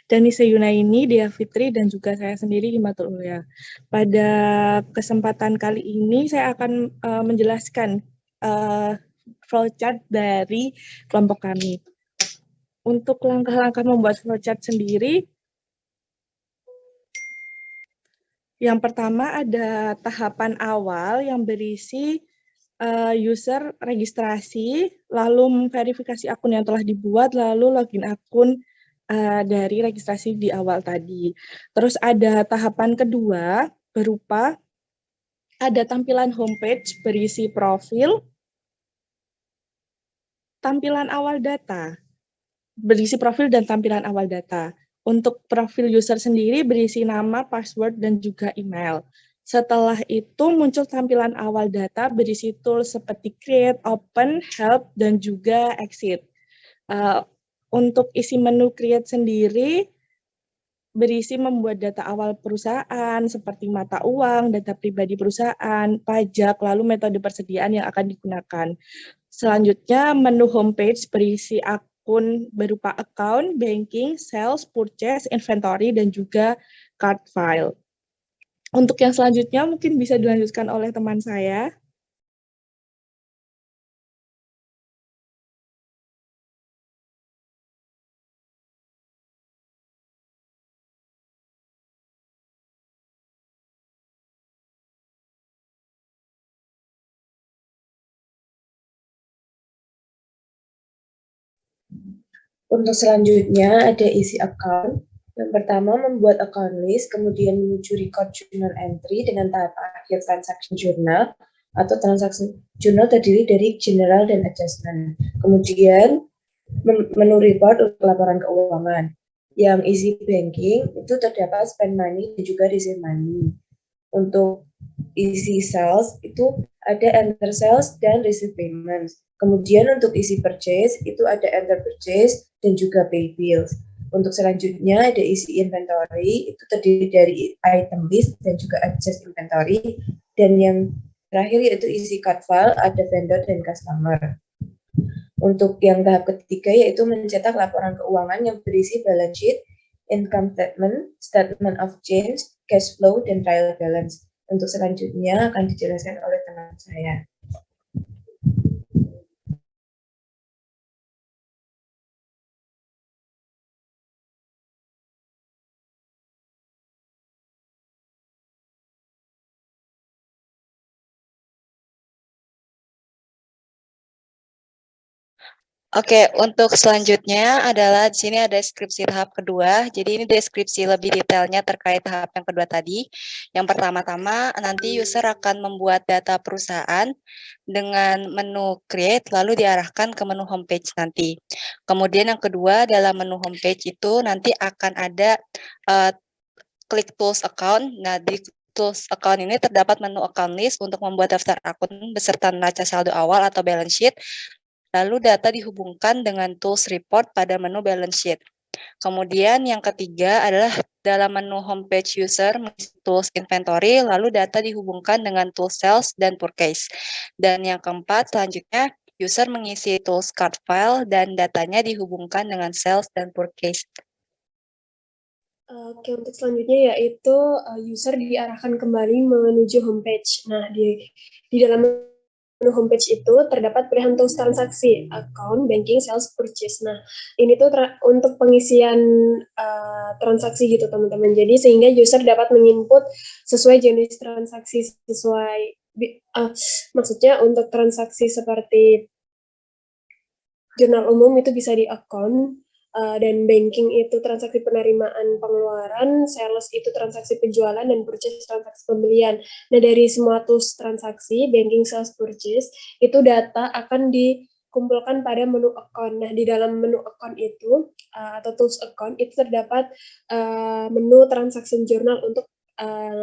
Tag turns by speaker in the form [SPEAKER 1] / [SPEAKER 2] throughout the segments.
[SPEAKER 1] dan Nisa Yunaini, Dea Fitri, dan juga saya sendiri Himatul Ulia. Pada kesempatan kali ini saya akan menjelaskan flowchart dari kelompok kami. Untuk langkah-langkah membuat flowchart sendiri, yang pertama ada tahapan awal yang berisi user registrasi, lalu memverifikasi akun yang telah dibuat, lalu login akun dari registrasi di awal tadi. Terus ada tahapan kedua berupa ada tampilan homepage berisi profil, tampilan awal data, berisi profil dan tampilan awal data. Untuk profil user sendiri berisi nama, password, dan juga email. Setelah itu muncul tampilan awal data berisi tools seperti create, open, help, dan juga exit. Untuk isi menu create sendiri berisi membuat data awal perusahaan seperti mata uang, data pribadi perusahaan, pajak, lalu metode persediaan yang akan digunakan. Selanjutnya menu homepage berisi akun berupa account, banking, sales, purchase, inventory, dan juga card file. Untuk yang selanjutnya mungkin bisa dilanjutkan oleh teman saya.
[SPEAKER 2] Untuk selanjutnya ada isi account. Yang pertama membuat account list, kemudian menuju record journal entry dengan tahap akhir transaction journal atau transaksi journal terdiri dari general dan adjustment. Kemudian menu report untuk laporan keuangan. Yang isi banking itu terdapat spend money dan juga receive money. Untuk isi sales itu ada enter sales dan receive payments. Kemudian untuk isi purchase itu ada enter purchase dan juga pay bills. Untuk selanjutnya ada isi inventory, itu terdiri dari item list dan juga adjust inventory. Dan yang terakhir yaitu isi card file, ada vendor dan customer. Untuk yang tahap ketiga yaitu mencetak laporan keuangan yang berisi balance sheet, income statement, statement of change, cash flow, dan trial balance. Untuk selanjutnya akan dijelaskan oleh teman saya.
[SPEAKER 3] Oke, untuk selanjutnya adalah di sini ada deskripsi tahap kedua. Jadi ini deskripsi lebih detailnya terkait tahap yang kedua tadi. Yang pertama-tama nanti user akan membuat data perusahaan dengan menu create lalu diarahkan ke menu homepage nanti. Kemudian yang kedua dalam menu homepage itu nanti akan ada klik tools account. Nah, di tools account ini terdapat menu account list untuk membuat daftar akun beserta neraca saldo awal atau balance sheet. Lalu data dihubungkan dengan tools report pada menu balance sheet. Kemudian yang ketiga adalah dalam menu homepage user tools inventory, lalu data dihubungkan dengan tools sales dan purchase. Dan yang keempat selanjutnya user mengisi tools card file dan datanya dihubungkan dengan sales dan purchase.
[SPEAKER 4] Oke, untuk selanjutnya yaitu user diarahkan kembali menuju homepage. Nah, di dalam menu homepage itu terdapat pilihan tools transaksi, account, banking, sales, purchase. Nah, ini tuh untuk pengisian transaksi gitu teman-teman. Jadi sehingga user dapat menginput sesuai jenis transaksi, maksudnya untuk transaksi seperti jurnal umum itu bisa di account, dan banking itu transaksi penerimaan pengeluaran, sales itu transaksi penjualan, dan purchase transaksi pembelian. Nah, dari semua tools transaksi, banking, sales, purchase, itu data akan dikumpulkan pada menu account. Nah, di dalam menu account itu, atau tools account, itu terdapat menu transaction journal untuk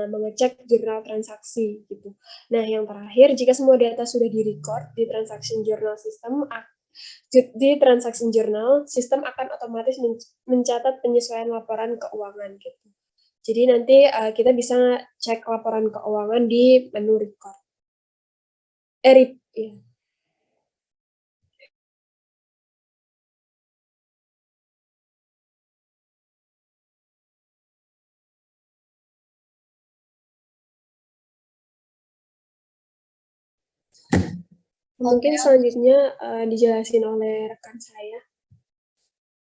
[SPEAKER 4] mengecek jurnal transaksi gitu. Nah, yang terakhir, jika semua data sudah di-record di transaction journal system, di transaction journal, sistem akan otomatis mencatat penyesuaian laporan keuangan gitu. Jadi nanti kita bisa cek laporan keuangan di menu record. Ya. Mungkin selanjutnya dijelasin oleh rekan saya.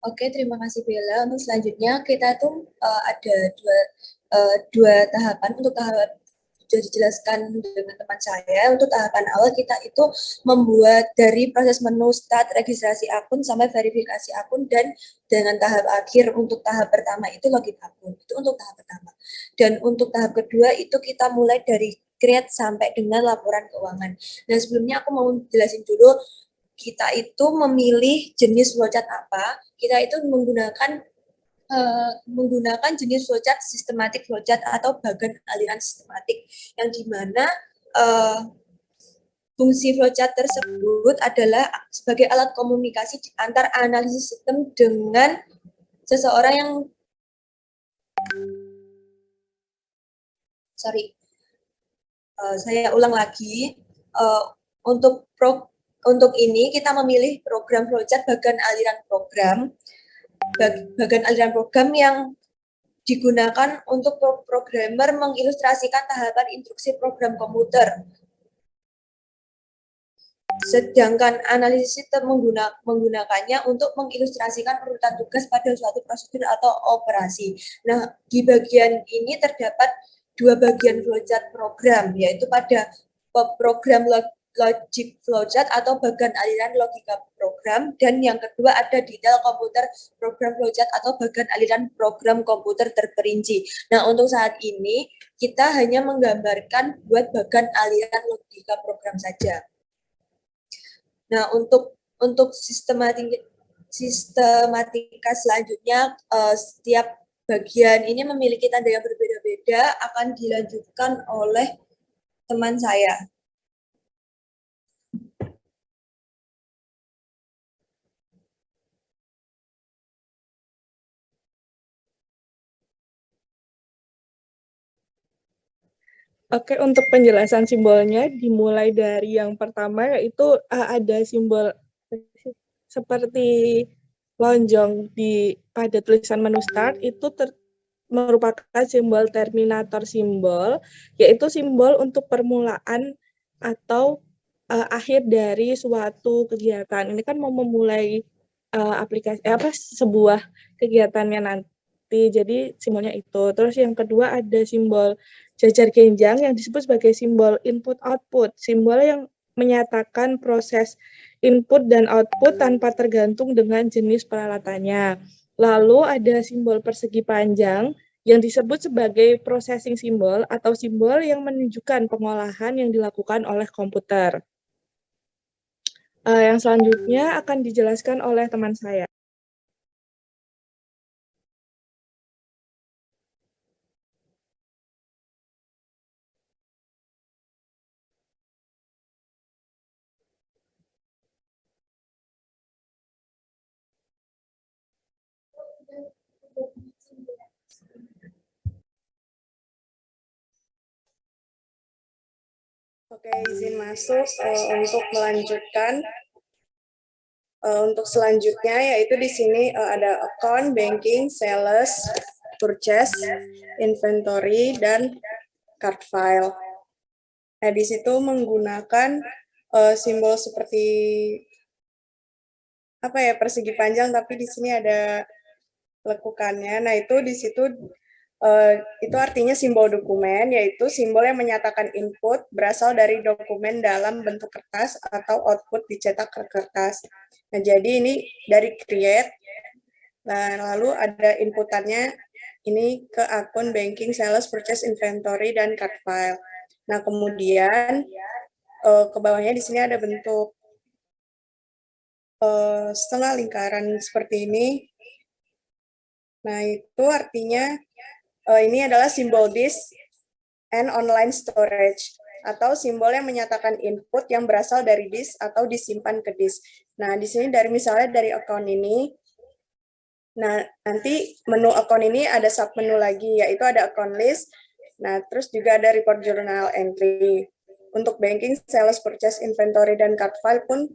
[SPEAKER 5] Oke, terima kasih Bella. Untuk selanjutnya kita tuh ada dua tahapan. Untuk tahap sudah dijelaskan dengan teman saya. Untuk tahapan awal kita itu membuat dari proses menu start, registrasi akun sampai verifikasi akun, dan dengan tahap akhir untuk tahap pertama itu login akun. Itu untuk tahap pertama. Dan untuk tahap kedua itu kita mulai dari create sampai dengan laporan keuangan. Nah, sebelumnya aku mau jelasin dulu kita itu memilih jenis flowchart apa. Kita itu menggunakan jenis flowchart sistematik flowchart atau bagan aliran sistematik, yang dimana fungsi flowchart tersebut adalah sebagai alat komunikasi antar analisis sistem dengan seseorang yang saya ulang lagi, untuk ini kita memilih program flowchart bagan aliran program yang digunakan untuk programmer mengilustrasikan tahapan instruksi program komputer. Sedangkan analisis sistem menggunakannya untuk mengilustrasikan urutan tugas pada suatu prosedur atau operasi. Nah, di bagian ini terdapat dua bagian flowchart program, yaitu pada program logic flowchart atau bagan aliran logika program, dan yang kedua ada detail komputer program flowchart atau bagan aliran program komputer terperinci. Nah, untuk saat ini kita hanya menggambarkan buat bagan aliran logika program saja. Nah, untuk sistematika selanjutnya, setiap bagian ini memiliki tanda yang berbeda-beda, akan dilanjutkan oleh teman saya.
[SPEAKER 1] Oke, untuk penjelasan simbolnya dimulai dari yang pertama, yaitu ada simbol seperti lonjong pada tulisan menu start, itu merupakan simbol terminator simbol, yaitu simbol untuk permulaan atau akhir dari suatu kegiatan. Ini kan mau memulai sebuah kegiatannya nanti, jadi simbolnya itu. Terus yang kedua ada simbol jajar genjang yang disebut sebagai simbol input-output, simbol yang menyatakan proses input dan output tanpa tergantung dengan jenis peralatannya. Lalu ada simbol persegi panjang yang disebut sebagai processing simbol atau simbol yang menunjukkan pengolahan yang dilakukan oleh komputer. Yang selanjutnya akan dijelaskan oleh teman saya.
[SPEAKER 6] Oke, izin masuk untuk melanjutkan. Untuk selanjutnya yaitu di sini ada account, banking, sales, purchase, inventory, dan card file. Nah, di situ menggunakan simbol seperti persegi panjang, tapi di sini ada lekukannya. Nah, itu di situ itu artinya simbol dokumen, yaitu simbol yang menyatakan input berasal dari dokumen dalam bentuk kertas atau output dicetak ke kertas. Nah, jadi ini dari create, nah, lalu ada inputannya ini ke akun banking, sales, purchase, inventory, dan card file. Nah, kemudian ke bawahnya di sini ada bentuk setengah lingkaran seperti ini. Nah, itu artinya ini adalah simbol disk and online storage, atau simbol yang menyatakan input yang berasal dari disk atau disimpan ke disk. Nah, di sini misalnya dari account ini, nah nanti menu account ini ada sub menu lagi, yaitu ada account list, nah terus juga ada report journal entry. Untuk banking, sales, purchase, inventory, dan card file pun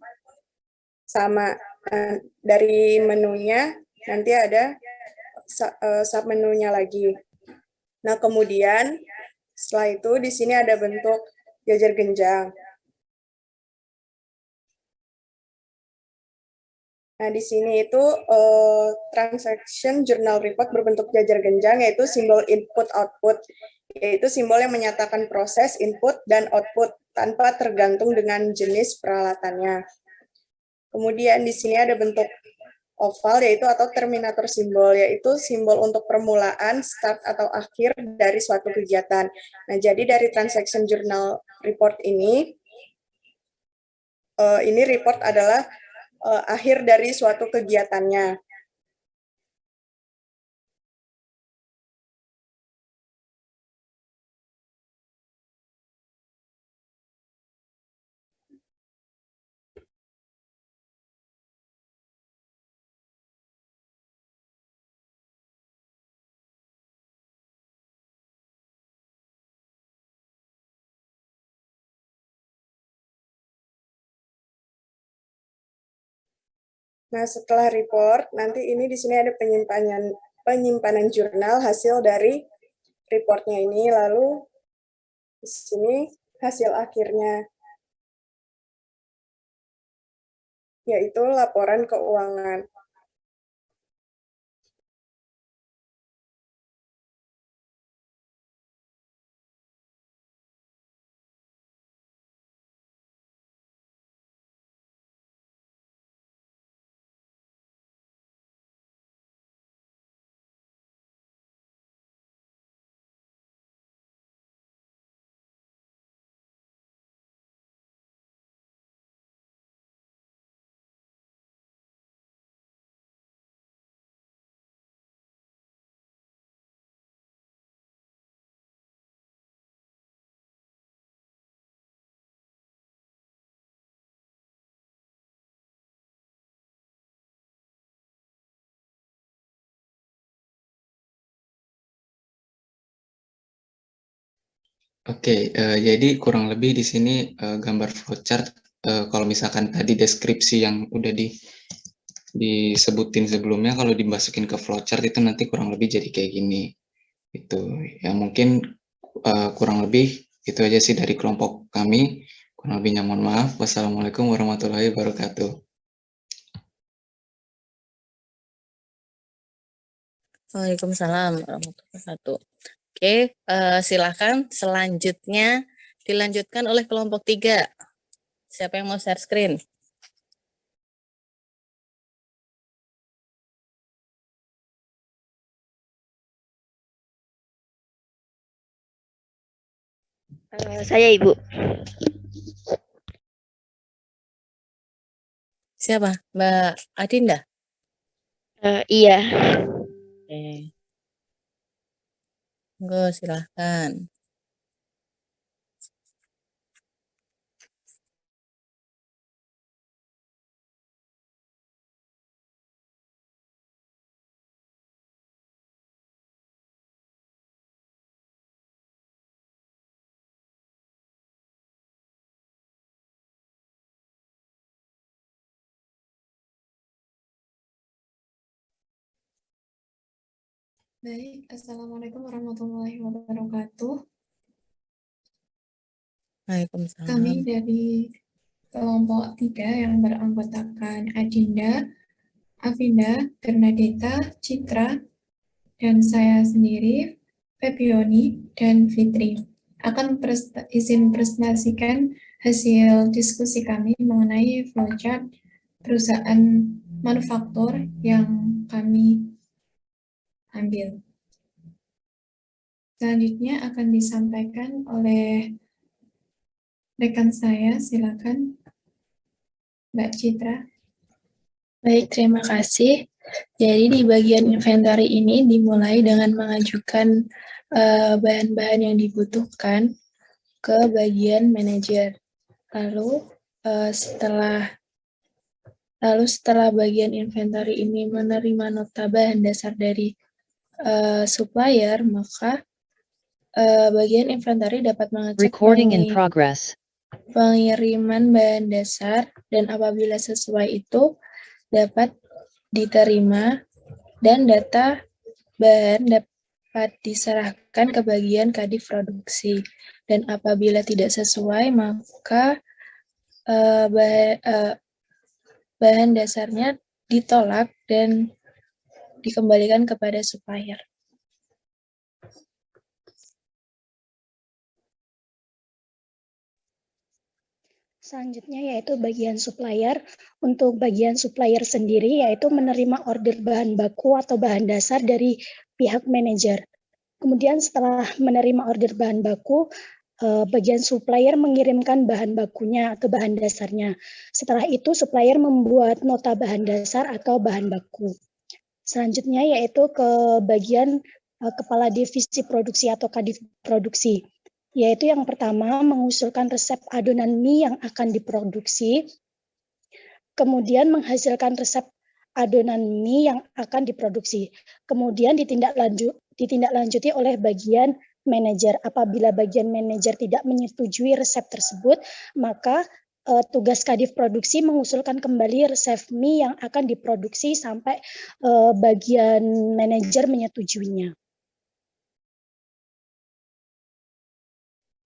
[SPEAKER 6] sama. Nah, dari menunya nanti ada sub menunya lagi. Nah, kemudian setelah itu di sini ada bentuk jajar genjang. Nah, di sini itu transaction journal report berbentuk jajar genjang, yaitu simbol input-output, yaitu simbol yang menyatakan proses input dan output tanpa tergantung dengan jenis peralatannya. Kemudian di sini ada bentuk oval, yaitu atau terminator simbol, yaitu simbol untuk permulaan, start atau akhir dari suatu kegiatan. Nah, jadi dari transaction journal report ini report adalah akhir dari suatu kegiatannya. Nah, setelah report, nanti ini di sini ada penyimpanan jurnal hasil dari reportnya ini, lalu di sini hasil akhirnya, yaitu laporan keuangan.
[SPEAKER 7] Oke, jadi kurang lebih di sini gambar flowchart. Kalau misalkan tadi deskripsi yang udah disebutin sebelumnya, kalau dimasukin ke flowchart itu nanti kurang lebih jadi kayak gini. Itu ya mungkin kurang lebih itu aja sih dari kelompok kami. Kurang lebihnya mohon maaf. Wassalamualaikum warahmatullahi wabarakatuh.
[SPEAKER 8] Waalaikumsalam warahmatullahi wabarakatuh. Oke, silakan selanjutnya dilanjutkan oleh kelompok 3. Siapa yang mau share screen?
[SPEAKER 9] Saya Ibu.
[SPEAKER 8] Siapa? Mbak Adinda?
[SPEAKER 9] Iya.
[SPEAKER 8] Oke. Monggo silahkan.
[SPEAKER 10] Baik, Assalamualaikum warahmatullahi wabarakatuh.
[SPEAKER 8] Waalaikumsalam.
[SPEAKER 10] Kami dari kelompok 3 yang beranggotakan Adinda, Avinda, Bernadetta, Citra, dan saya sendiri, Febioni, dan Fitri, akan izin presentasikan hasil diskusi kami mengenai flowchart perusahaan manufaktur yang kami ambil. Selanjutnya akan disampaikan oleh rekan saya, silakan Mbak Citra.
[SPEAKER 1] Baik, terima kasih. Jadi di bagian inventory ini dimulai dengan mengajukan bahan-bahan yang dibutuhkan ke bagian manajer. Lalu setelah bagian inventory ini menerima nota bahan dasar dari supplier, maka bagian inventory dapat mengecek pengiriman bahan dasar, dan apabila sesuai itu dapat diterima dan data bahan dapat diserahkan ke bagian kadif produksi. Dan apabila tidak sesuai, maka bahan dasarnya
[SPEAKER 11] ditolak dan dikembalikan kepada supplier.
[SPEAKER 12] Selanjutnya yaitu bagian supplier. Untuk bagian supplier sendiri yaitu menerima order bahan baku atau bahan dasar dari pihak manajer. Kemudian setelah menerima order bahan baku, bagian supplier mengirimkan bahan bakunya atau bahan dasarnya. Setelah itu supplier membuat nota bahan dasar atau bahan baku. Selanjutnya yaitu ke bagian kepala divisi produksi atau kadif produksi. Yaitu yang pertama mengusulkan resep adonan mie yang akan diproduksi, kemudian menghasilkan resep adonan mie yang akan diproduksi, kemudian ditindaklanjuti oleh bagian manajer. Apabila bagian manajer tidak menyetujui resep tersebut, maka tugas kadif produksi mengusulkan kembali resep mie yang akan diproduksi sampai bagian manajer menyetujuinya.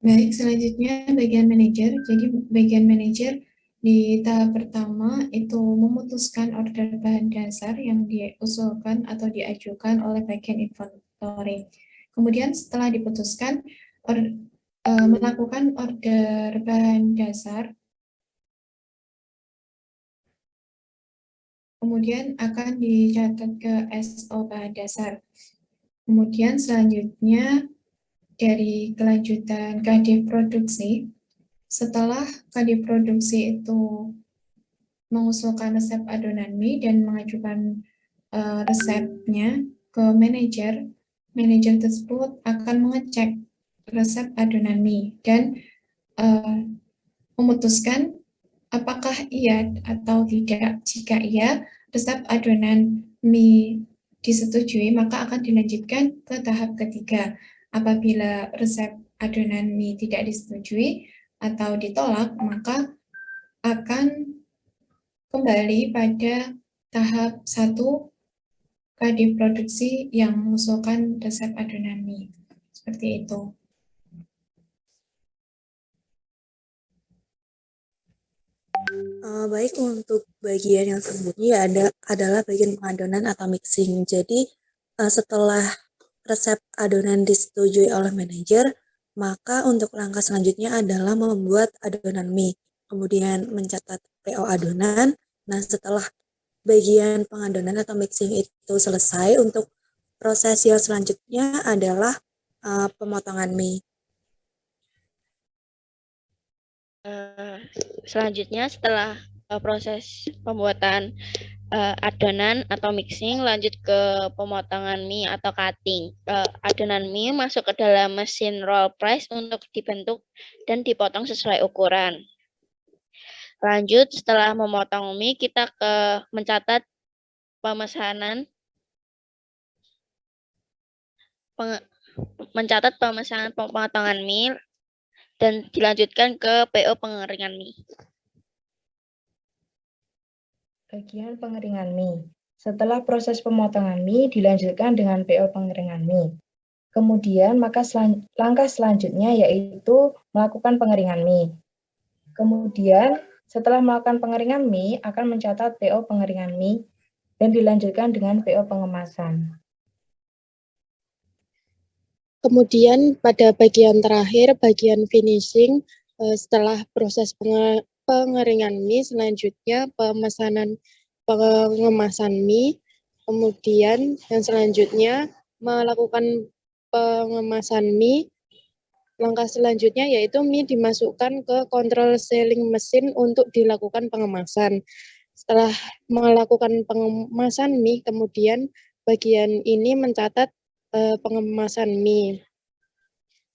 [SPEAKER 10] Baik, selanjutnya bagian manajer. Jadi bagian manajer di tahap pertama itu memutuskan order bahan dasar yang diusulkan atau diajukan oleh bagian inventory. Kemudian setelah diputuskan melakukan order bahan dasar, kemudian akan dicatat ke SO bahan dasar. Kemudian selanjutnya dari kelanjutan kadif produksi, setelah kadif produksi itu mengusulkan resep adonan mie dan mengajukan resepnya ke manajer, manajer tersebut akan mengecek resep adonan mie dan memutuskan apakah iya atau tidak. Jika iya, resep adonan mie disetujui, maka akan dilanjutkan ke tahap ketiga. Apabila resep adonan mie tidak disetujui atau ditolak, maka akan kembali pada tahap 1 kadif produksi yang mengusulkan resep adonan mie. Seperti itu.
[SPEAKER 13] Baik, untuk bagian yang selanjutnya adalah bagian pengadonan atau mixing. Jadi setelah resep adonan disetujui oleh manajer, maka untuk langkah selanjutnya adalah membuat adonan mie, kemudian mencatat PO adonan. Nah, setelah bagian pengadonan atau mixing itu selesai, untuk proses yang selanjutnya adalah pemotongan mie.
[SPEAKER 9] Selanjutnya setelah proses pembuatan adonan atau mixing, lanjut ke pemotongan mie atau cutting. Adonan mie masuk ke dalam mesin roll press untuk dibentuk dan dipotong sesuai ukuran. Lanjut, setelah memotong mie, kita mencatat pemesanan pemotongan mie dan dilanjutkan ke PO pengeringan mie.
[SPEAKER 14] Bagian pengeringan mie. Setelah proses pemotongan mie dilanjutkan dengan PO pengeringan mie. Kemudian maka langkah selanjutnya yaitu melakukan pengeringan mie. Kemudian setelah melakukan pengeringan mie akan mencatat PO pengeringan mie dan dilanjutkan dengan PO pengemasan.
[SPEAKER 15] Kemudian pada bagian terakhir, bagian finishing, setelah proses pengeringan mie, selanjutnya pemesanan pengemasan mie, kemudian yang selanjutnya melakukan pengemasan mie. Langkah selanjutnya yaitu mie dimasukkan ke control selling mesin untuk dilakukan pengemasan. Setelah melakukan pengemasan mie, kemudian bagian ini mencatat pengemasan mie.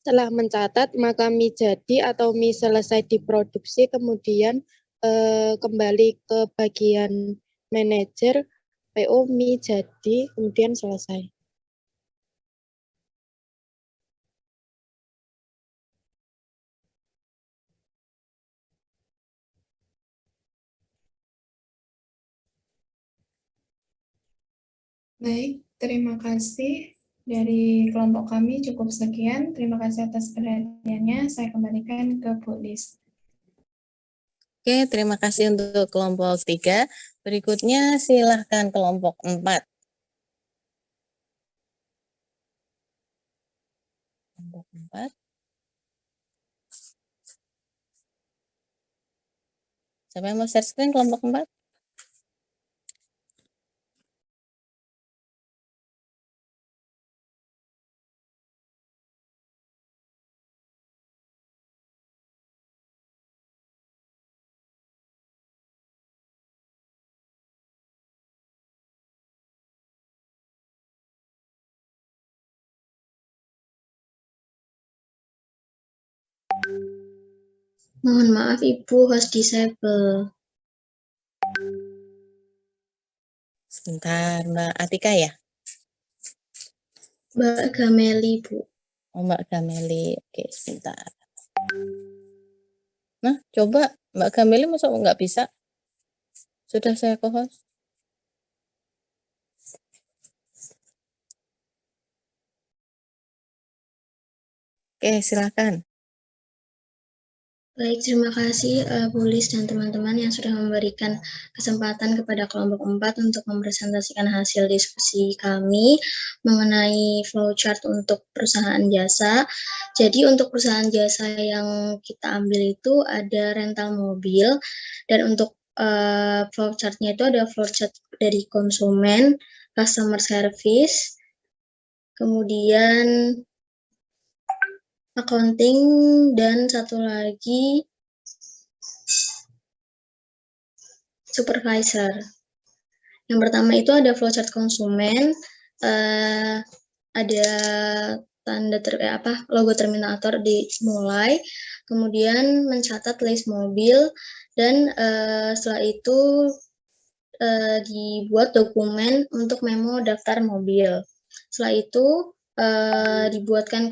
[SPEAKER 15] Setelah mencatat, maka mie jadi atau mie selesai diproduksi, kemudian kembali ke bagian manajer, PO mie jadi, kemudian selesai.
[SPEAKER 10] Baik, terima kasih. Dari kelompok kami cukup sekian. Terima kasih atas perhatiannya. Saya kembalikan ke Bu Lis.
[SPEAKER 8] Oke, terima kasih untuk kelompok 3. Berikutnya silahkan kelompok 4. Kelompok 4. Siapa yang mau share screen kelompok 4?
[SPEAKER 16] Mohon maaf Ibu, host disable.
[SPEAKER 8] Sebentar, Mbak Atika ya?
[SPEAKER 16] Mbak Gameli, Bu.
[SPEAKER 8] Oh, Mbak Gameli. Oke, sebentar. Nah, coba Mbak Gameli masuk nggak bisa? Sudah saya co-host. Oke, silakan.
[SPEAKER 16] Baik, terima kasih Bu Lis dan teman-teman yang sudah memberikan kesempatan kepada kelompok 4 untuk mempresentasikan hasil diskusi kami mengenai flowchart untuk perusahaan jasa. Jadi untuk perusahaan jasa yang kita ambil itu ada rental mobil, dan untuk flowchart-nya itu ada flowchart dari konsumen, customer service, kemudian accounting, dan satu lagi supervisor. Yang pertama itu ada flowchart konsumen, ada tanda logo terminator dimulai, kemudian mencatat list mobil, dan setelah itu dibuat dokumen untuk memo daftar mobil. Setelah itu dibuatkan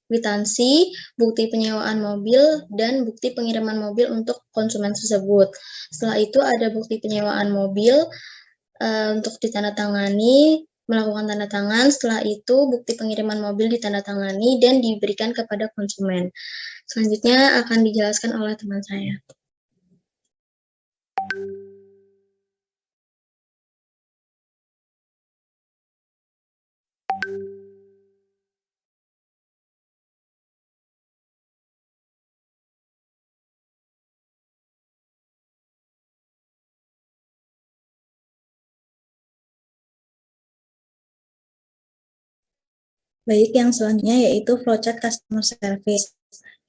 [SPEAKER 16] kwitansi, bukti penyewaan mobil, dan bukti pengiriman mobil untuk konsumen tersebut. Setelah itu ada bukti penyewaan mobil untuk ditandatangani, melakukan tanda tangan. Setelah itu bukti pengiriman mobil ditandatangani dan diberikan kepada konsumen. Selanjutnya akan dijelaskan oleh teman saya.
[SPEAKER 13] Baik, yang selanjutnya yaitu flowchart customer service.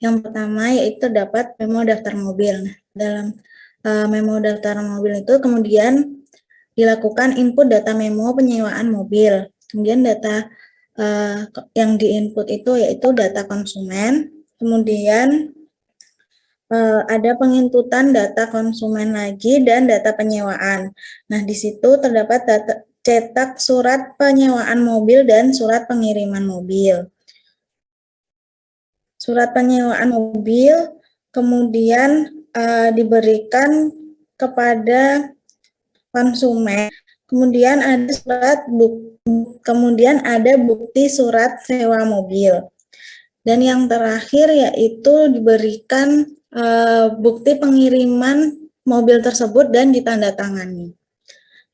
[SPEAKER 13] Yang pertama yaitu dapat memo daftar mobil. Nah, dalam memo daftar mobil itu kemudian dilakukan input data memo penyewaan mobil. Kemudian data yang diinput itu yaitu data konsumen. Kemudian ada penginputan data konsumen lagi dan data penyewaan. Nah, di situ terdapat data cetak surat penyewaan mobil dan surat pengiriman mobil. Surat penyewaan mobil kemudian diberikan kepada konsumen. Kemudian ada bukti surat sewa mobil. Dan yang terakhir yaitu diberikan bukti pengiriman mobil tersebut dan ditandatangani.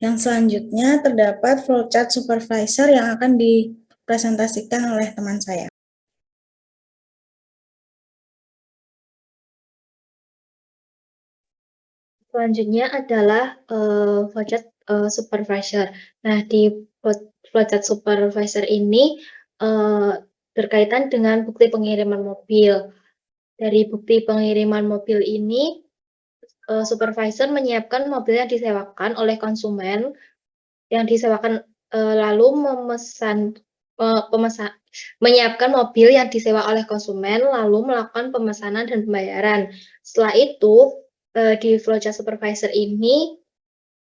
[SPEAKER 13] Yang selanjutnya terdapat flowchart supervisor yang akan dipresentasikan oleh teman saya.
[SPEAKER 17] Selanjutnya adalah flowchart supervisor. Nah, di flowchart supervisor ini berkaitan dengan bukti pengiriman mobil. Dari bukti pengiriman mobil ini, supervisor menyiapkan mobil yang disewakan oleh konsumen, yang disewakan lalu menyiapkan mobil yang disewa oleh konsumen, lalu melakukan pemesanan dan pembayaran. Setelah itu, di flowchart supervisor ini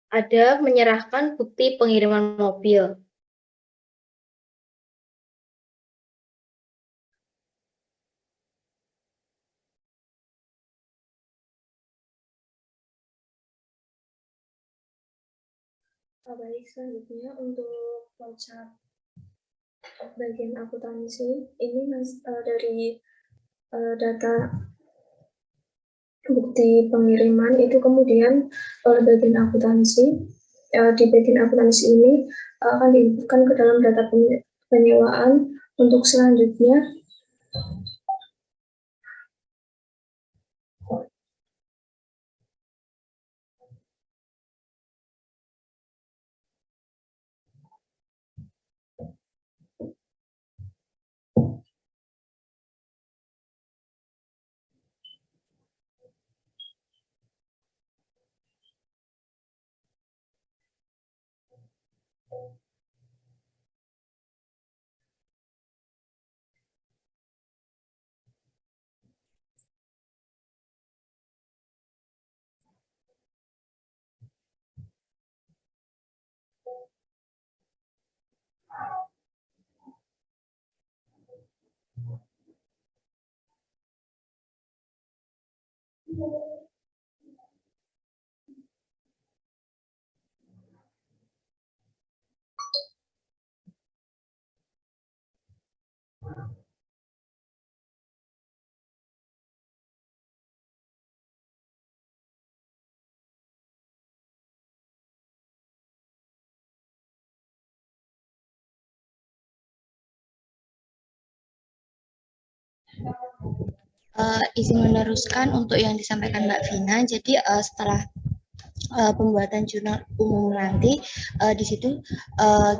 [SPEAKER 17] ada menyerahkan bukti pengiriman mobil.
[SPEAKER 16] Baik, selanjutnya untuk flowchart bagian akuntansi ini dari data bukti
[SPEAKER 10] bukti pengiriman itu kemudian oleh bagian akuntansi. Di bagian akuntansi ini akan diinputkan ke dalam data penyewaan. Untuk selanjutnya,
[SPEAKER 16] izin meneruskan untuk yang disampaikan Mbak Vina. Jadi setelah pembuatan jurnal umum nanti di situ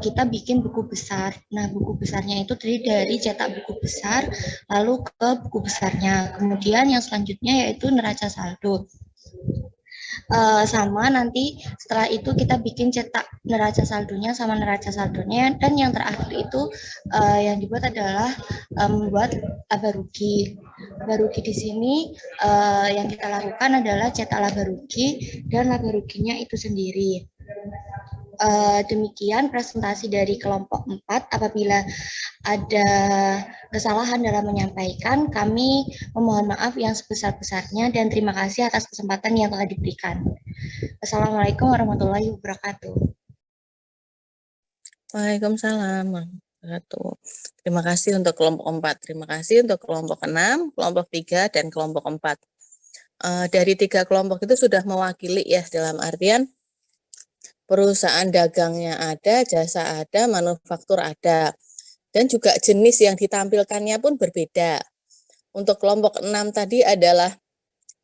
[SPEAKER 16] kita bikin buku besar. Nah, buku besarnya itu terdiri dari cetak buku besar, lalu ke buku besarnya. Kemudian yang selanjutnya yaitu neraca saldo. Sama nanti setelah itu kita bikin cetak neraca saldonya sama neraca saldonya, dan yang terakhir itu yang dibuat adalah membuat laba rugi. Laba rugi di sini yang kita lakukan adalah cetak laba rugi dan laba ruginya itu sendiri. Demikian presentasi dari kelompok 4. Apabila ada kesalahan dalam menyampaikan, kami memohon maaf yang sebesar-besarnya dan terima kasih atas kesempatan yang telah diberikan. Assalamualaikum warahmatullahi wabarakatuh.
[SPEAKER 8] Waalaikumsalam warahmatullahi wabarakatuh. Terima kasih untuk kelompok 4. Terima kasih untuk kelompok 6, kelompok 3, dan kelompok 4. Dari 3 kelompok itu sudah mewakili ya, dalam artian perusahaan dagangnya ada, jasa ada, manufaktur ada. Dan juga jenis yang ditampilkannya pun berbeda. Untuk kelompok 6 tadi adalah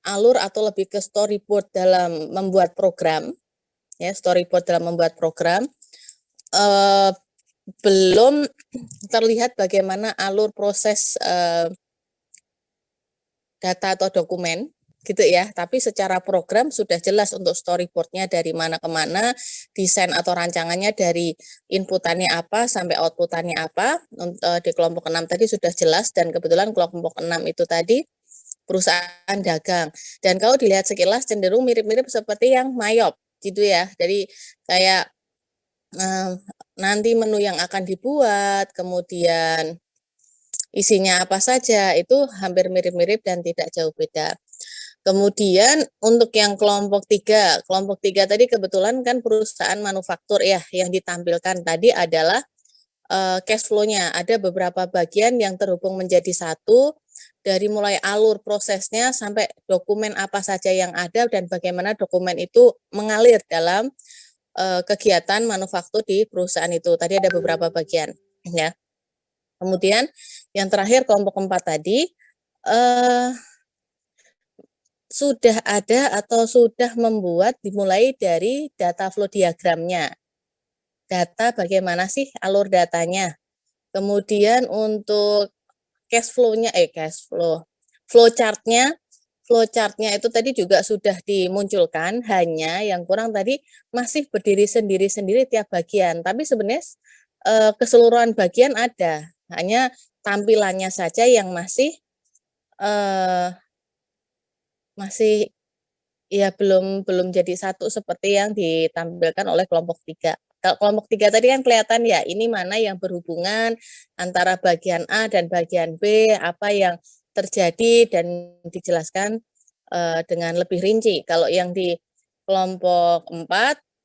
[SPEAKER 8] alur atau lebih ke storyboard dalam membuat program. Ya, storyboard dalam membuat program. Belum terlihat bagaimana alur proses data atau dokumen, gitu ya, tapi secara program sudah jelas untuk storyboardnya dari mana ke mana, desain atau rancangannya dari inputannya apa sampai outputannya apa. Di kelompok 6 tadi sudah jelas, dan kebetulan kelompok 6 itu tadi perusahaan dagang, dan kalau dilihat sekilas cenderung mirip-mirip seperti yang Mayop gitu ya. Jadi kayak nanti menu yang akan dibuat, kemudian isinya apa saja, itu hampir mirip-mirip dan tidak jauh beda. Kemudian untuk yang kelompok 3 tadi kebetulan kan perusahaan manufaktur ya, yang ditampilkan tadi adalah cash flow-nya. Ada beberapa bagian yang terhubung menjadi satu, dari mulai alur prosesnya sampai dokumen apa saja yang ada dan bagaimana dokumen itu mengalir dalam kegiatan manufaktur di perusahaan itu. Tadi ada beberapa bagian ya. Kemudian yang terakhir kelompok 4 tadi sudah ada atau sudah membuat dimulai dari data flow diagramnya. Data bagaimana sih alur datanya. Kemudian untuk flowchartnya itu tadi juga sudah dimunculkan, hanya yang kurang tadi masih berdiri sendiri-sendiri tiap bagian. Tapi sebenarnya keseluruhan bagian ada, hanya tampilannya saja yang masih ya belum jadi satu seperti yang ditampilkan oleh kelompok 3. Kalau kelompok 3 tadi kan kelihatan ya, ini mana yang berhubungan antara bagian A dan bagian B, apa yang terjadi dan dijelaskan dengan lebih rinci. Kalau yang di kelompok 4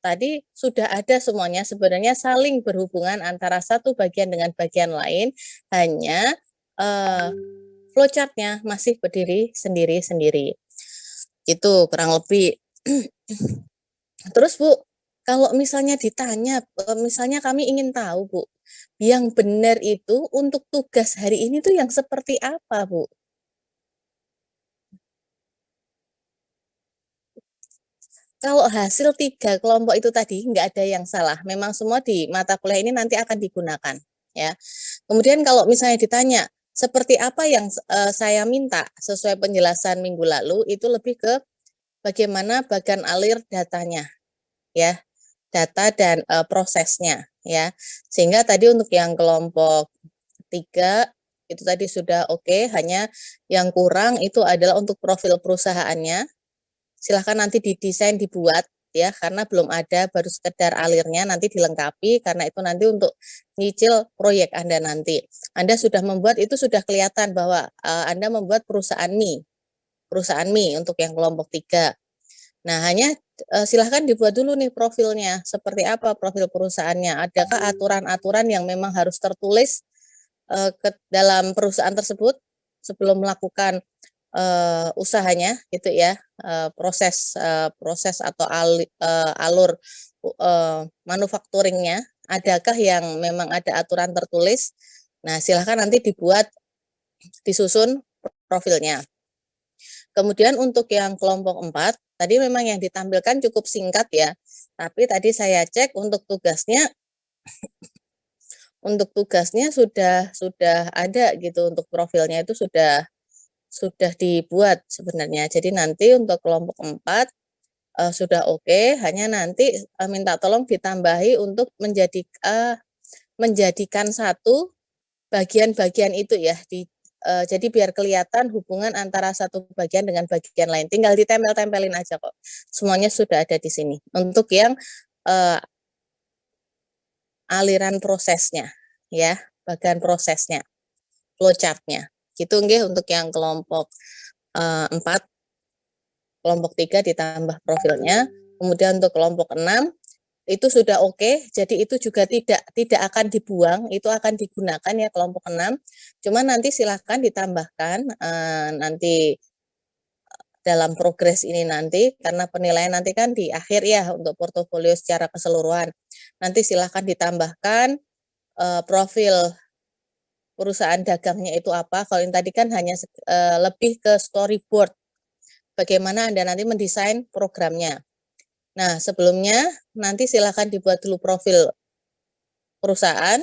[SPEAKER 8] tadi sudah ada semuanya, sebenarnya saling berhubungan antara satu bagian dengan bagian lain, hanya flowchart-nya masih berdiri sendiri-sendiri. Itu kurang lebih. Terus Bu, kalau misalnya ditanya, misalnya kami ingin tahu Bu, yang benar itu untuk tugas hari ini tuh yang seperti apa Bu? Kalau hasil 3 kelompok itu tadi nggak ada yang salah, memang semua di mata kuliah ini nanti akan digunakan ya. Kemudian kalau misalnya ditanya, seperti apa yang saya minta sesuai penjelasan minggu lalu, itu lebih ke bagaimana bagian alir datanya ya, data dan prosesnya ya. Sehingga tadi untuk yang kelompok 3 itu tadi sudah oke, hanya yang kurang itu adalah untuk profil perusahaannya. Silahkan nanti didesain, dibuat ya, karena belum ada, baru sekedar alirnya, nanti dilengkapi, karena itu nanti untuk nyicil proyek Anda nanti. Anda sudah membuat, itu sudah kelihatan bahwa Anda membuat perusahaan mie untuk yang kelompok 3. Nah, hanya silahkan dibuat dulu nih profilnya, seperti apa profil perusahaannya, adakah aturan-aturan yang memang harus tertulis ke dalam perusahaan tersebut sebelum melakukan usahanya gitu ya, proses atau alur manufakturingnya, adakah yang memang ada aturan tertulis. Nah, silahkan nanti dibuat, disusun profilnya. Kemudian untuk yang kelompok 4, tadi memang yang ditampilkan cukup singkat ya, tapi tadi saya cek untuk tugasnya sudah ada gitu, untuk profilnya itu sudah dibuat sebenarnya. Jadi nanti untuk kelompok 4 sudah oke, hanya nanti minta tolong ditambahi untuk menjadikan satu bagian-bagian itu ya, jadi biar kelihatan hubungan antara satu bagian dengan bagian lain. Tinggal ditempel-tempelin aja kok. Semuanya sudah ada di sini. Untuk yang aliran prosesnya ya, bagian prosesnya, flowchart-nya. Gitu nggih untuk yang kelompok 4, kelompok 3 ditambah profilnya. Kemudian untuk kelompok 6 itu sudah oke, jadi itu juga tidak akan dibuang, itu akan digunakan ya kelompok 6. Cuma nanti silakan ditambahkan nanti dalam progres ini nanti, karena penilaian nanti kan di akhir ya untuk portofolio secara keseluruhan. Nanti silakan ditambahkan profil perusahaan dagangnya itu apa. Kalau yang tadi kan hanya lebih ke storyboard, bagaimana Anda nanti mendesain programnya. Nah, sebelumnya nanti silakan dibuat dulu profil perusahaan,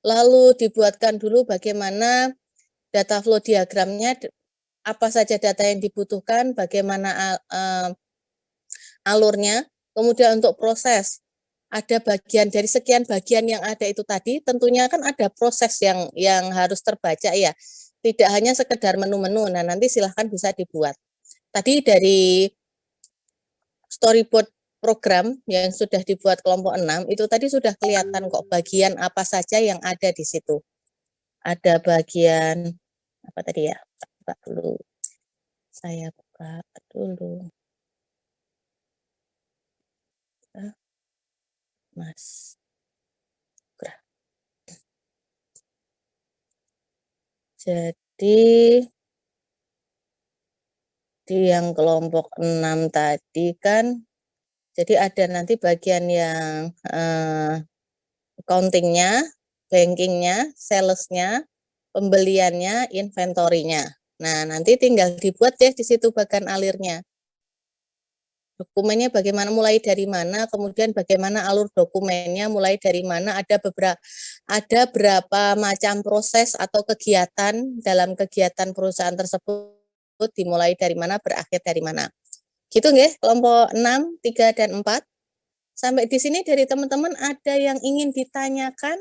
[SPEAKER 8] lalu dibuatkan dulu bagaimana data flow diagramnya, apa saja data yang dibutuhkan, bagaimana alurnya, kemudian untuk proses, ada bagian dari sekian bagian yang ada itu tadi, tentunya kan ada proses yang harus terbaca ya, tidak hanya sekedar menu-menu. Nah, nanti silahkan bisa dibuat. Tadi dari storyboard program yang sudah dibuat kelompok 6 itu tadi sudah kelihatan kok bagian apa saja yang ada di situ. Ada bagian apa tadi ya? Buka dulu. Saya buka dulu. Mas. Jadi di yang kelompok 6 tadi kan, jadi ada nanti bagian yang accounting-nya, banking-nya, sales-nya, pembeliannya, inventory-nya. Nah, nanti tinggal dibuat deh di situ bagian alirnya. Dokumennya bagaimana, mulai dari mana, kemudian bagaimana alur dokumennya, mulai dari mana, ada berapa macam proses atau kegiatan dalam kegiatan perusahaan tersebut, dimulai dari mana, berakhir dari mana. Gitu nggih, kelompok 6, 3, dan 4. Sampai di sini dari teman-teman ada yang ingin ditanyakan?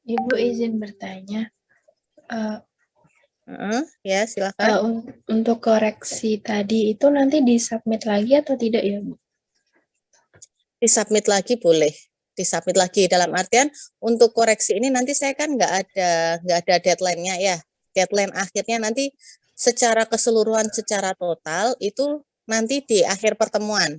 [SPEAKER 11] Ibu izin bertanya.
[SPEAKER 8] Ya, silakan.
[SPEAKER 11] Untuk koreksi tadi itu nanti disubmit lagi atau tidak ya, Bu?
[SPEAKER 8] Disubmit lagi boleh. Disubmit lagi dalam artian untuk koreksi ini nanti saya kan nggak ada deadline-nya ya. Deadline akhirnya nanti secara keseluruhan, secara total itu nanti di akhir pertemuan.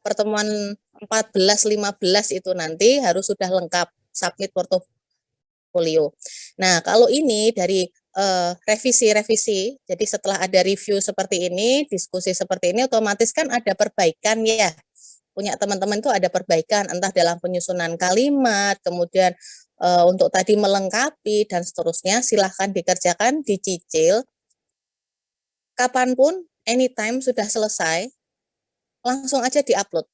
[SPEAKER 8] Pertemuan 14-15 itu nanti harus sudah lengkap submit portofolio. Nah, kalau ini dari revisi-revisi. Jadi setelah ada review seperti ini, diskusi seperti ini, otomatis kan ada perbaikan ya. Punya teman-teman itu ada perbaikan, entah dalam penyusunan kalimat, kemudian untuk tadi melengkapi dan seterusnya. Silahkan dikerjakan, dicicil. Kapanpun, anytime sudah selesai, langsung aja diupload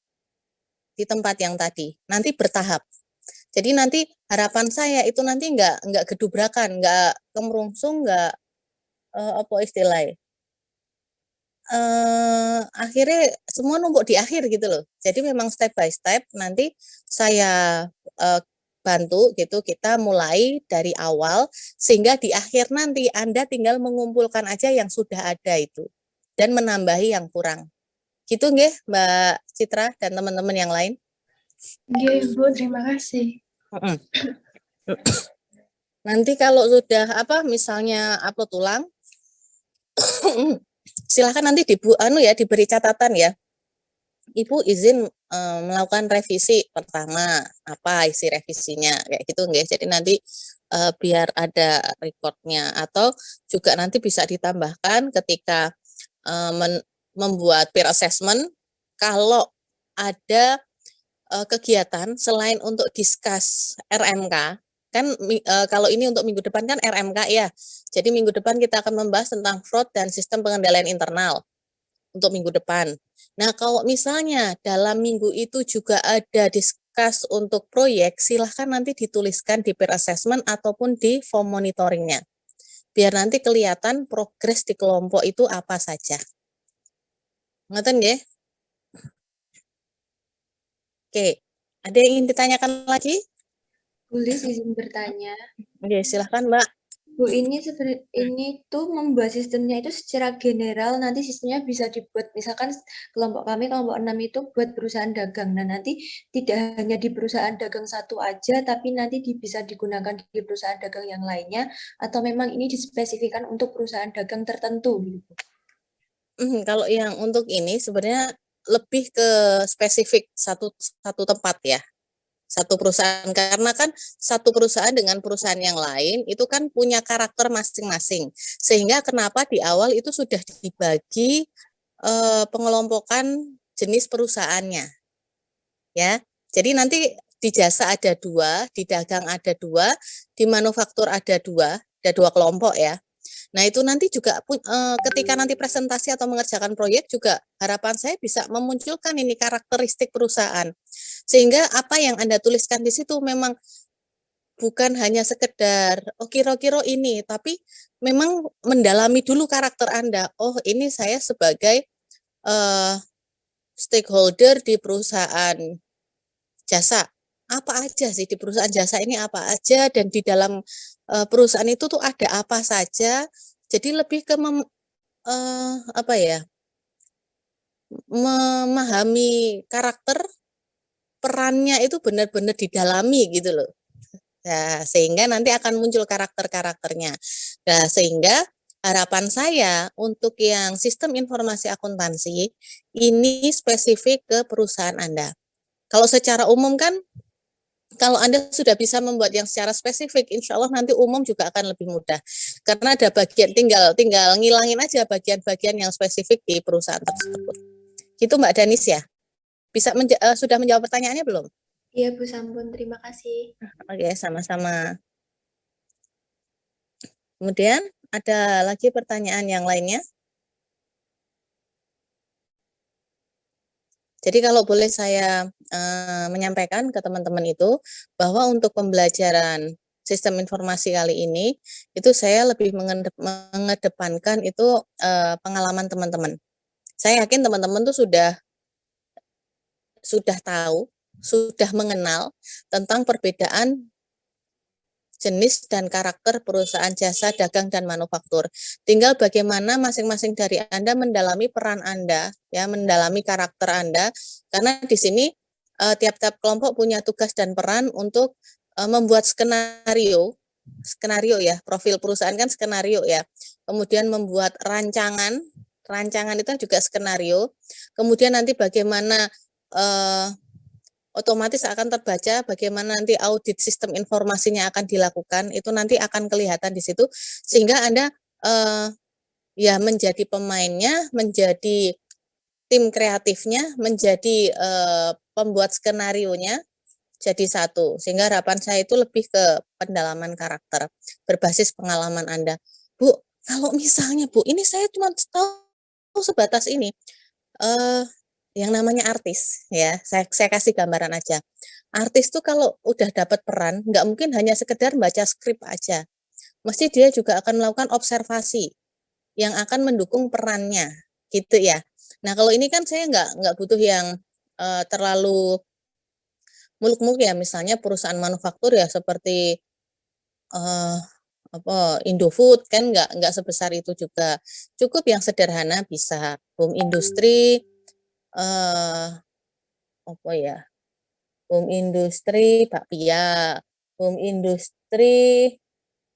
[SPEAKER 8] di tempat yang tadi. Nanti bertahap. Jadi nanti harapan saya itu nanti nggak gedubrakan, nggak kemerungsung, nggak apa istilahnya. Akhirnya semua numpuk di akhir gitu loh. Jadi memang step by step nanti saya bantu gitu, kita mulai dari awal sehingga di akhir nanti Anda tinggal mengumpulkan aja yang sudah ada itu dan menambahi yang kurang. Gitu nggih Mbak Citra dan teman-teman yang lain?
[SPEAKER 11] Nggih, Bu, terima kasih.
[SPEAKER 8] Nanti kalau sudah misalnya upload ulang, silakan nanti diberi catatan ya. Ibu izin melakukan revisi pertama, apa isi revisinya kayak gitu nggih. Jadi nanti biar ada recordnya, atau juga nanti bisa ditambahkan ketika membuat peer assessment kalau ada kegiatan selain untuk discuss RMK, kan kalau ini untuk minggu depan kan RMK ya. Jadi minggu depan kita akan membahas tentang fraud dan sistem pengendalian internal untuk minggu depan. Nah, kalau misalnya dalam minggu itu juga ada discuss untuk proyek, silahkan nanti dituliskan di peer assessment ataupun di form monitoringnya. Biar nanti kelihatan progres di kelompok itu apa saja. Ngoten nggih? Oke, ada yang ingin ditanyakan lagi?
[SPEAKER 5] Boleh izin bertanya.
[SPEAKER 8] Oke, silahkan Mbak.
[SPEAKER 5] Bu, ini tuh membuat sistemnya itu secara general, nanti sistemnya bisa dibuat, misalkan kelompok kami, kelompok 6 itu buat perusahaan dagang. Nah, nanti tidak hanya di perusahaan dagang satu aja, tapi nanti bisa digunakan di perusahaan dagang yang lainnya, atau memang ini dispesifikan untuk perusahaan dagang tertentu gitu.
[SPEAKER 8] Kalau yang untuk ini sebenarnya lebih ke spesifik satu tempat ya, satu perusahaan, karena kan satu perusahaan dengan perusahaan yang lain itu kan punya karakter masing-masing, sehingga kenapa di awal itu sudah dibagi pengelompokan jenis perusahaannya ya. Jadi nanti di jasa ada 2, di dagang ada 2, di manufaktur ada 2 kelompok ya. Nah, itu nanti juga ketika nanti presentasi atau mengerjakan proyek juga harapan saya bisa memunculkan ini karakteristik perusahaan. Sehingga apa yang Anda tuliskan di situ memang bukan hanya sekedar kira-kira ini, tapi memang mendalami dulu karakter Anda. Oh, ini saya sebagai stakeholder di perusahaan jasa. Apa aja sih di perusahaan jasa ini, apa aja, dan di dalam perusahaan itu tuh ada apa saja. Jadi lebih ke memahami karakter, perannya itu benar-benar didalami gitu loh. Nah, sehingga nanti akan muncul karakter-karakternya. Nah, sehingga harapan saya untuk yang sistem informasi akuntansi ini spesifik ke perusahaan Anda. Kalau secara umum kan, kalau Anda sudah bisa membuat yang secara spesifik, insya Allah nanti umum juga akan lebih mudah. Karena ada bagian, tinggal ngilangin aja bagian-bagian yang spesifik di perusahaan tersebut. Gitu Mbak Danis ya? Bisa sudah menjawab pertanyaannya belum?
[SPEAKER 5] Iya Bu, sampun, terima kasih.
[SPEAKER 8] Oke, sama-sama. Kemudian ada lagi pertanyaan yang lainnya? Jadi kalau boleh saya menyampaikan ke teman-teman itu bahwa untuk pembelajaran sistem informasi kali ini itu saya lebih mengedepankan itu pengalaman teman-teman. Saya yakin teman-teman tuh sudah tahu, sudah mengenal tentang perbedaan jenis dan karakter perusahaan jasa, dagang, dan manufaktur. Tinggal bagaimana masing-masing dari Anda mendalami peran Anda, ya, mendalami karakter Anda, karena di sini tiap-tiap kelompok punya tugas dan peran untuk membuat skenario ya, profil perusahaan kan skenario ya, kemudian membuat rancangan itu juga skenario, kemudian nanti bagaimana otomatis akan terbaca bagaimana nanti audit sistem informasinya akan dilakukan, itu nanti akan kelihatan di situ, sehingga Anda ya menjadi pemainnya, menjadi tim kreatifnya, menjadi pembuat skenarionya, jadi satu. Sehingga harapan saya itu lebih ke pendalaman karakter, berbasis pengalaman Anda. Bu, kalau misalnya Bu, ini saya cuma tahu sebatas ini, yang namanya artis, ya, saya kasih gambaran aja. Artis tuh kalau udah dapat peran, nggak mungkin hanya sekedar baca skrip aja. Mesti dia juga akan melakukan observasi yang akan mendukung perannya, gitu ya. Nah, kalau ini kan saya nggak butuh yang terlalu muluk-muluk ya, misalnya perusahaan manufaktur ya seperti Indofood kan nggak sebesar itu juga. Cukup yang sederhana bisa home industry, apa ya, home industry bakpia, home industry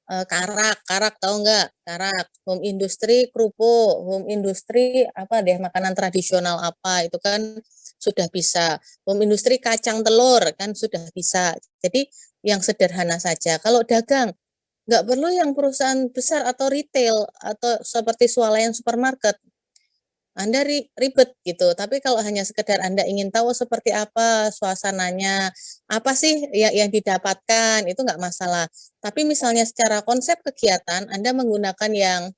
[SPEAKER 8] karak tahu nggak? Karak, home industry kerupuk, home industry apa deh makanan tradisional apa itu kan sudah bisa. Home industry kacang telur kan sudah bisa. Jadi yang sederhana saja. Kalau dagang nggak perlu yang perusahaan besar atau retail atau seperti swalayan supermarket. Anda ribet gitu, tapi kalau hanya sekedar Anda ingin tahu seperti apa suasananya, apa sih yang didapatkan, itu nggak masalah. Tapi misalnya secara konsep kegiatan, Anda menggunakan yang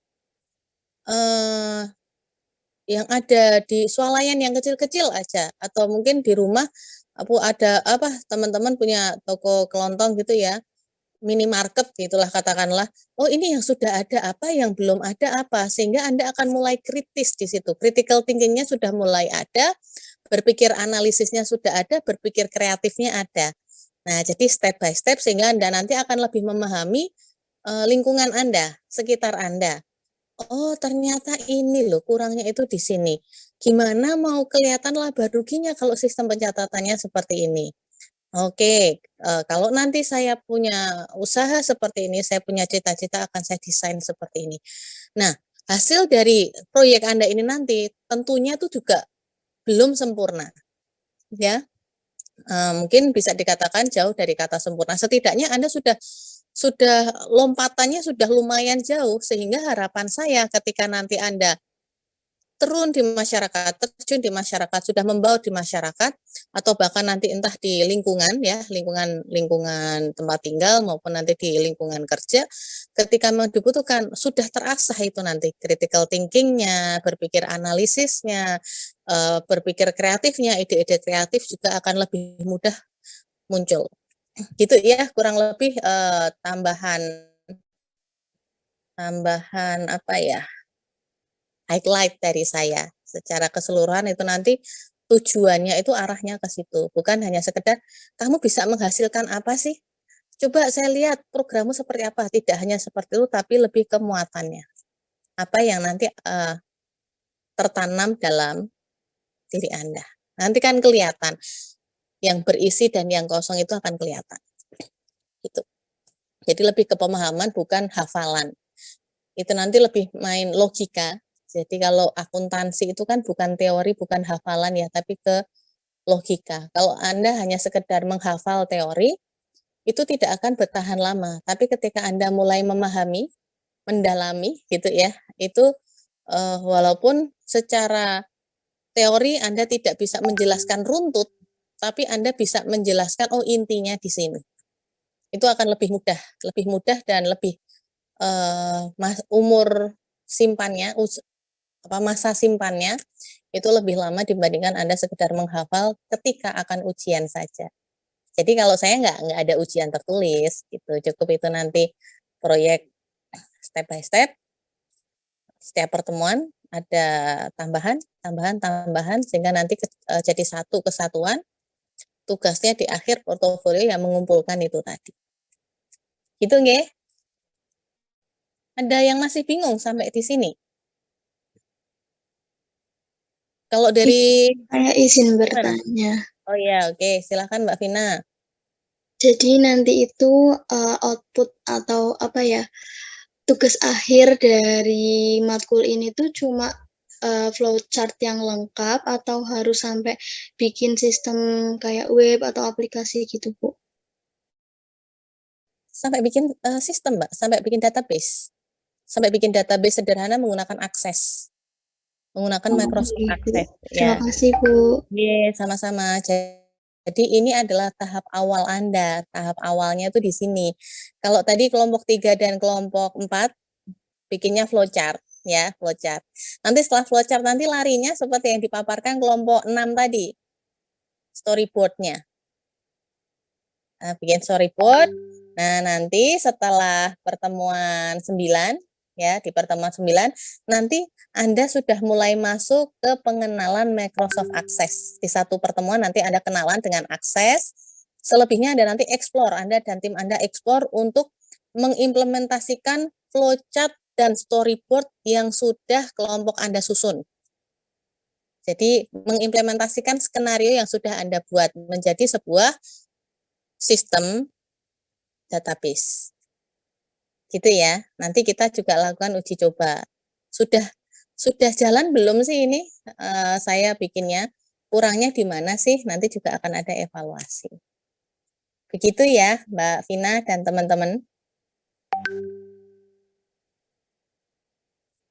[SPEAKER 8] ada di swalayan yang kecil-kecil aja, atau mungkin di rumah ada apa teman-teman punya toko kelontong gitu ya, minimarket gitulah katakanlah. Oh, ini yang sudah ada apa, yang belum ada apa, sehingga Anda akan mulai kritis di situ. Critical thinking-nya sudah mulai ada, berpikir analisisnya sudah ada, berpikir kreatifnya ada. Nah, jadi step by step sehingga Anda nanti akan lebih memahami lingkungan Anda, sekitar Anda. Oh, ternyata ini loh kurangnya itu di sini. Gimana mau kelihatan laba ruginya kalau sistem pencatatannya seperti ini? Oke, kalau nanti saya punya usaha seperti ini, saya punya cita-cita akan saya desain seperti ini. Nah, hasil dari proyek Anda ini nanti tentunya itu juga belum sempurna, ya. Mungkin bisa dikatakan jauh dari kata sempurna. Setidaknya Anda sudah lompatannya sudah lumayan jauh, sehingga harapan saya ketika nanti Anda terjun di masyarakat, sudah membaur di masyarakat, atau bahkan nanti entah di lingkungan ya, lingkungan tempat tinggal maupun nanti di lingkungan kerja, ketika memang dibutuhkan sudah terasah itu nanti critical thinking-nya, berpikir analisisnya, berpikir kreatifnya, ide-ide kreatif juga akan lebih mudah muncul. Gitu ya, kurang lebih tambahan apa ya? Highlight dari saya. Secara keseluruhan itu nanti tujuannya itu arahnya ke situ, bukan hanya sekedar kamu bisa menghasilkan apa sih? Coba saya lihat programmu seperti apa. Tidak hanya seperti itu, tapi lebih ke muatannya. Apa yang nanti tertanam dalam diri Anda. Nanti kan kelihatan yang berisi dan yang kosong itu akan kelihatan. Gitu. Jadi lebih ke pemahaman bukan hafalan. Itu nanti lebih main logika. Jadi kalau akuntansi itu kan bukan teori, bukan hafalan ya, tapi ke logika. Kalau Anda hanya sekedar menghafal teori, itu tidak akan bertahan lama. Tapi ketika Anda mulai memahami, mendalami gitu ya, itu walaupun secara teori Anda tidak bisa menjelaskan runtut, tapi Anda bisa menjelaskan oh intinya di sini. Itu akan lebih mudah dan lebih umur simpannya, masa simpannya itu lebih lama dibandingkan Anda sekedar menghafal ketika akan ujian saja. Jadi kalau saya nggak ada ujian tertulis gitu, cukup itu nanti proyek step by step. Setiap pertemuan ada tambahan sehingga nanti jadi satu kesatuan. Tugasnya di akhir portofolio yang mengumpulkan itu tadi. Gitu nggih? Ada yang masih bingung sampai di sini? Kalau dari
[SPEAKER 16] saya izin bertanya.
[SPEAKER 8] Oh ya, oke. Silakan Mbak Vina.
[SPEAKER 16] Jadi nanti itu output atau apa ya, tugas akhir dari matkul ini tuh cuma flowchart yang lengkap atau harus sampai bikin sistem kayak web atau aplikasi gitu, Bu?
[SPEAKER 8] Sampai bikin sistem, Mbak, sampai bikin database. Sampai bikin database sederhana menggunakan Access. Menggunakan Microsoft
[SPEAKER 16] Ibu.
[SPEAKER 8] Access.
[SPEAKER 16] Terima kasih, Bu.
[SPEAKER 8] Iya, sama-sama. Jadi ini adalah tahap awal Anda. Tahap awalnya itu di sini. Kalau tadi kelompok 3 dan kelompok 4 bikinnya flowchart ya, flowchart. Nanti setelah flowchart nanti larinya seperti yang dipaparkan kelompok 6 tadi. Storyboard-nya. Nah, bikin storyboard. Nah, nanti setelah pertemuan 9 ya, di pertemuan 9 nanti Anda sudah mulai masuk ke pengenalan Microsoft Access. Di satu pertemuan nanti Anda kenalan dengan Access. Selebihnya Anda nanti explore, Anda dan tim Anda explore untuk mengimplementasikan flowchart dan storyboard yang sudah kelompok Anda susun. Jadi mengimplementasikan skenario yang sudah Anda buat menjadi sebuah sistem database. Gitu ya. Nanti kita juga lakukan uji coba. Sudah jalan belum sih ini saya bikinnya? Kurangnya di mana sih? Nanti juga akan ada evaluasi. Begitu ya, Mbak Vina dan teman-teman.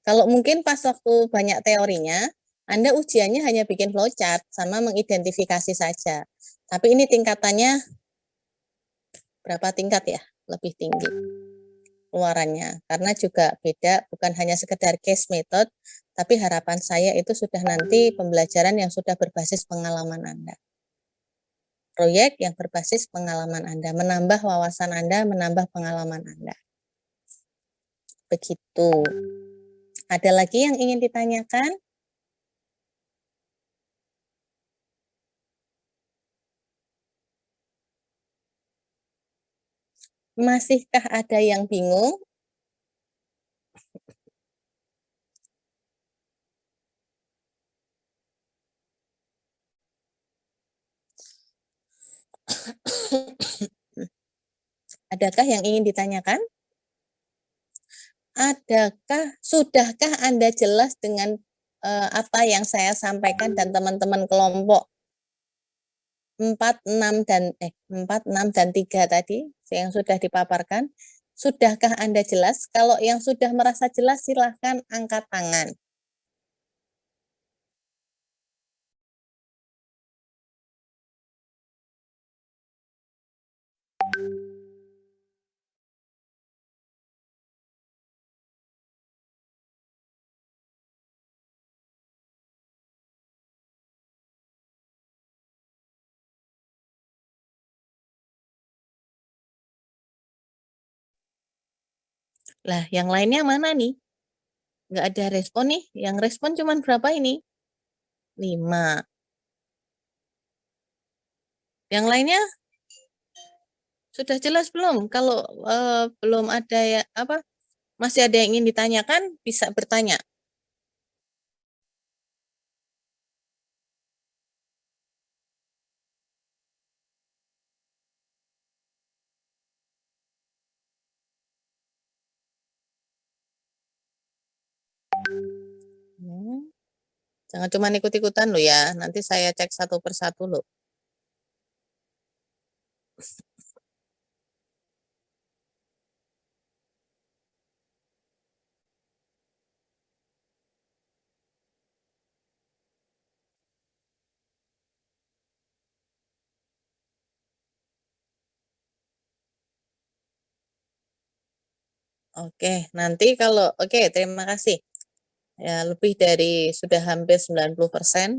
[SPEAKER 8] Kalau mungkin pas waktu banyak teorinya, Anda ujiannya hanya bikin flowchart sama mengidentifikasi saja. Tapi ini tingkatannya berapa tingkat ya? Lebih tinggi keluarannya. Karena juga beda, bukan hanya sekedar case method, tapi harapan saya itu sudah nanti pembelajaran yang sudah berbasis pengalaman Anda. Proyek yang berbasis pengalaman Anda, menambah wawasan Anda, menambah pengalaman Anda. Begitu. Ada lagi yang ingin ditanyakan? Masihkah ada yang bingung? Adakah yang ingin ditanyakan? Sudahkah Anda jelas dengan apa yang saya sampaikan dan teman-teman kelompok 4, 6 dan 3 tadi yang sudah dipaparkan? Sudahkah Anda jelas? Kalau yang sudah merasa jelas silahkan angkat tangan. Lah, yang lainnya mana nih? Nggak ada respon nih. Yang respon cuma berapa ini? 5. Yang lainnya sudah jelas belum? Kalau belum ada ya masih ada yang ingin ditanyakan, bisa bertanya. Jangan cuma ikut-ikutan loh ya. Nanti saya cek satu persatu loh. Oke, nanti kalau terima kasih. Ya, lebih dari sudah hampir 90%